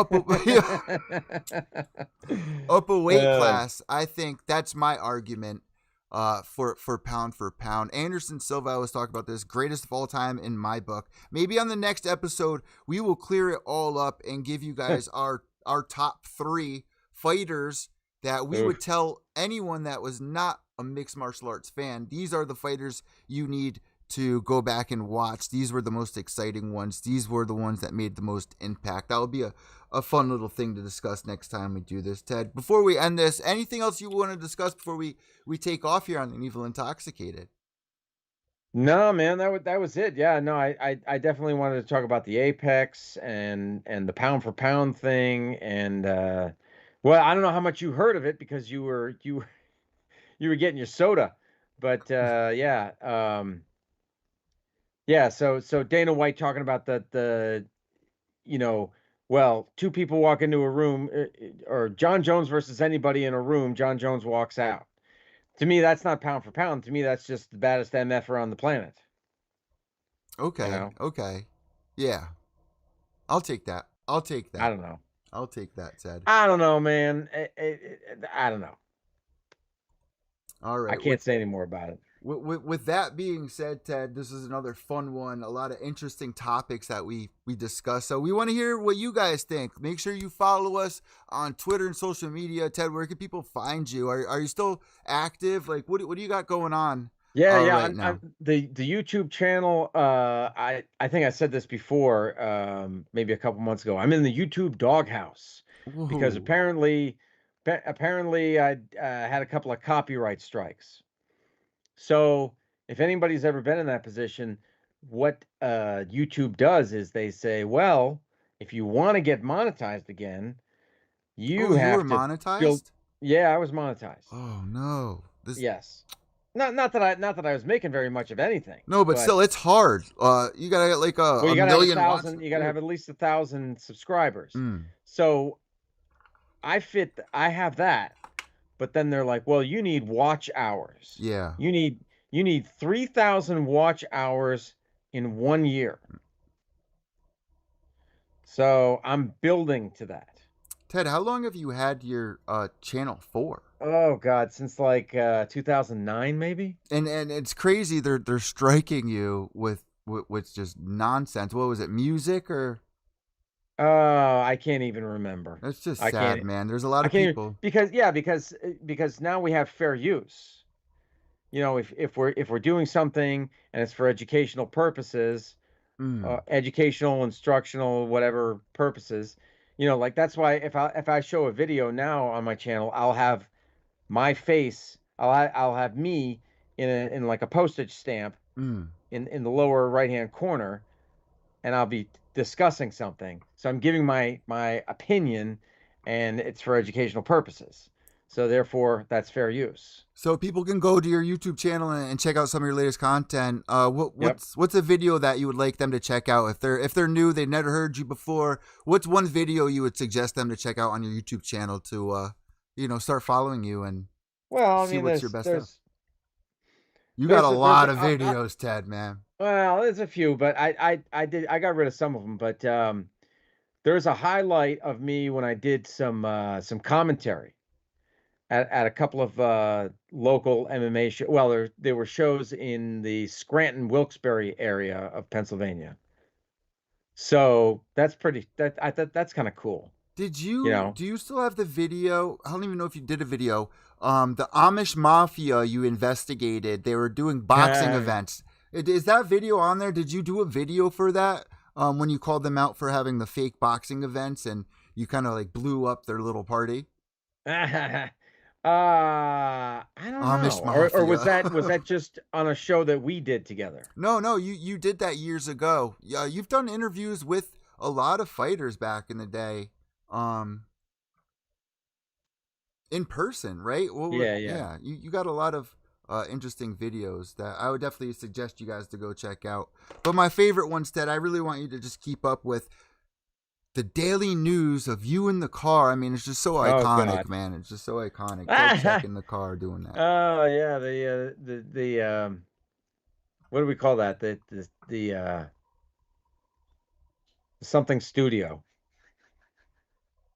Up a weight class. I think that's my argument for pound. Anderson Silva, I was talking about this, greatest of all time in my book. Maybe on the next episode, we will clear it all up and give you guys our top 3 fighters that we would tell anyone that was not a mixed martial arts fan. These are the fighters you need to go back and watch. These were the most exciting ones. These were the ones that made the most impact. That will be a fun little thing to discuss next time we do this, Ted. Before we end this, anything else you want to discuss before we take off here on the Evil Intoxicated? No, man, that was it. Yeah, no, I definitely wanted to talk about the Apex and the pound for pound thing and well, I don't know how much you heard of it because you were getting your soda, but yeah, yeah. So Dana White talking about the you know, well, two people walk into a room, or John Jones versus anybody in a room, John Jones walks out. To me, that's not pound for pound. To me, that's just the baddest MFer on the planet. You Okay, know, okay, yeah, I'll take that. I'll take I that. don't know. I'll take that, Ted. I don't know, man. I don't know. All I right. can't say any more about it. With that being said, Ted, this is another fun one. A lot of interesting topics that we discussed. So we want to hear what you guys think. Make sure you follow us on Twitter and social media. Ted, where can people find you? Are you still active? Like, what do you got going on Yeah, yeah. right now? The YouTube channel. I think I said this before, maybe a couple months ago. I'm in the YouTube doghouse because Whoa. apparently I had a couple of copyright strikes. So if anybody's ever been in that position, what YouTube does is they say, well, if you want to get monetized again, Oh, you you were have to build. monetized? Yeah, I was monetized. Oh no. This Yes. Not that I was making very much of anything, no, but but still, it's hard. You gotta get like well, a you got to have a million watch. thousand. You got to have at least 1,000 subscribers. Mm, So I have that, but then they're like, well, you need watch hours. yeah. You need 3,000 watch hours in 1 year. So I'm building to that. Ted, how long have you had your channel for? Oh God, since like 2009 maybe. And it's crazy they're striking you with just nonsense. What was it? Music or Oh, I can't even remember. that's just I sad, can't. man. There's a lot I of can't even, people. because now we have fair use. You know, if we're doing something and it's for educational purposes, Mm, educational, instructional, whatever purposes, like that's why if I show a video now on my channel, I'll have my face, I'll have me in like a postage stamp mm. in the lower right hand corner, and I'll be discussing something. So I'm giving my opinion, and it's for educational purposes. So therefore, that's fair use. So people can go to your YouTube channel and check out some of your latest content. Yep. What's a video that you would like them to check out if they're new, they've never heard you before? What's one video you would suggest them to check out on your YouTube channel to start following you and Well, I see mean, what's your best stuff? there's You got a there's lot of videos, Ted, man. well, there's a few, but I got rid of some of them. But there's a highlight of me when I did some commentary at a couple of local MMA shows. Well, there were shows in the Scranton Wilkes-Barre area of Pennsylvania. So that's pretty. That's kind of cool. Did You you know. do you still have the video? I don't even know if you did a video. The Amish Mafia you investigated. They were doing boxing events. Is that video on there? Did you do a video for that? When you called them out for having the fake boxing events and you kind of like blew up their little party? I don't Amish know. Or was Mafia. that just on a show that we did together? No, you did that years ago. Yeah, you've done interviews with a lot of fighters back in the day. Um, in person, right? Yeah, yeah. Yeah, you got a lot of interesting videos that I would definitely suggest you guys to go check out. But my favorite ones, Ted, I really want you to just keep up with the daily news of you in the car. I mean, it's just so Oh iconic, God. man. It's just so iconic. Go check in the car doing that. Oh yeah, the what do we call that? The something studio.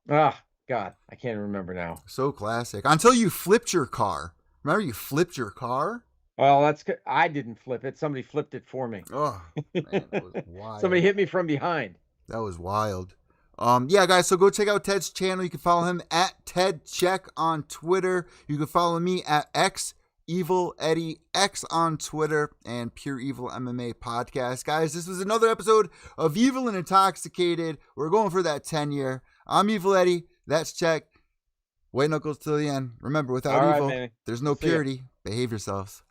Ah, God, I can't remember now. So classic. Until you flipped your car. Remember you flipped your car? Well, I didn't flip it. Somebody flipped it for me. Oh, man, that was Somebody wild. hit me from behind. That was wild. Yeah, guys, so go check out Ted's channel. You can follow him at Ted Czech on Twitter. You can follow me at X EVil Eddie X on Twitter and Pure Evil MMA podcast. Guys, this was another episode of Evil and Intoxicated. We're going for that 10-year. I'm Evil Eddie. That's Czech. White knuckles till the end. Remember, without All right, evil, Manny. there's no See ya. purity. Behave yourselves.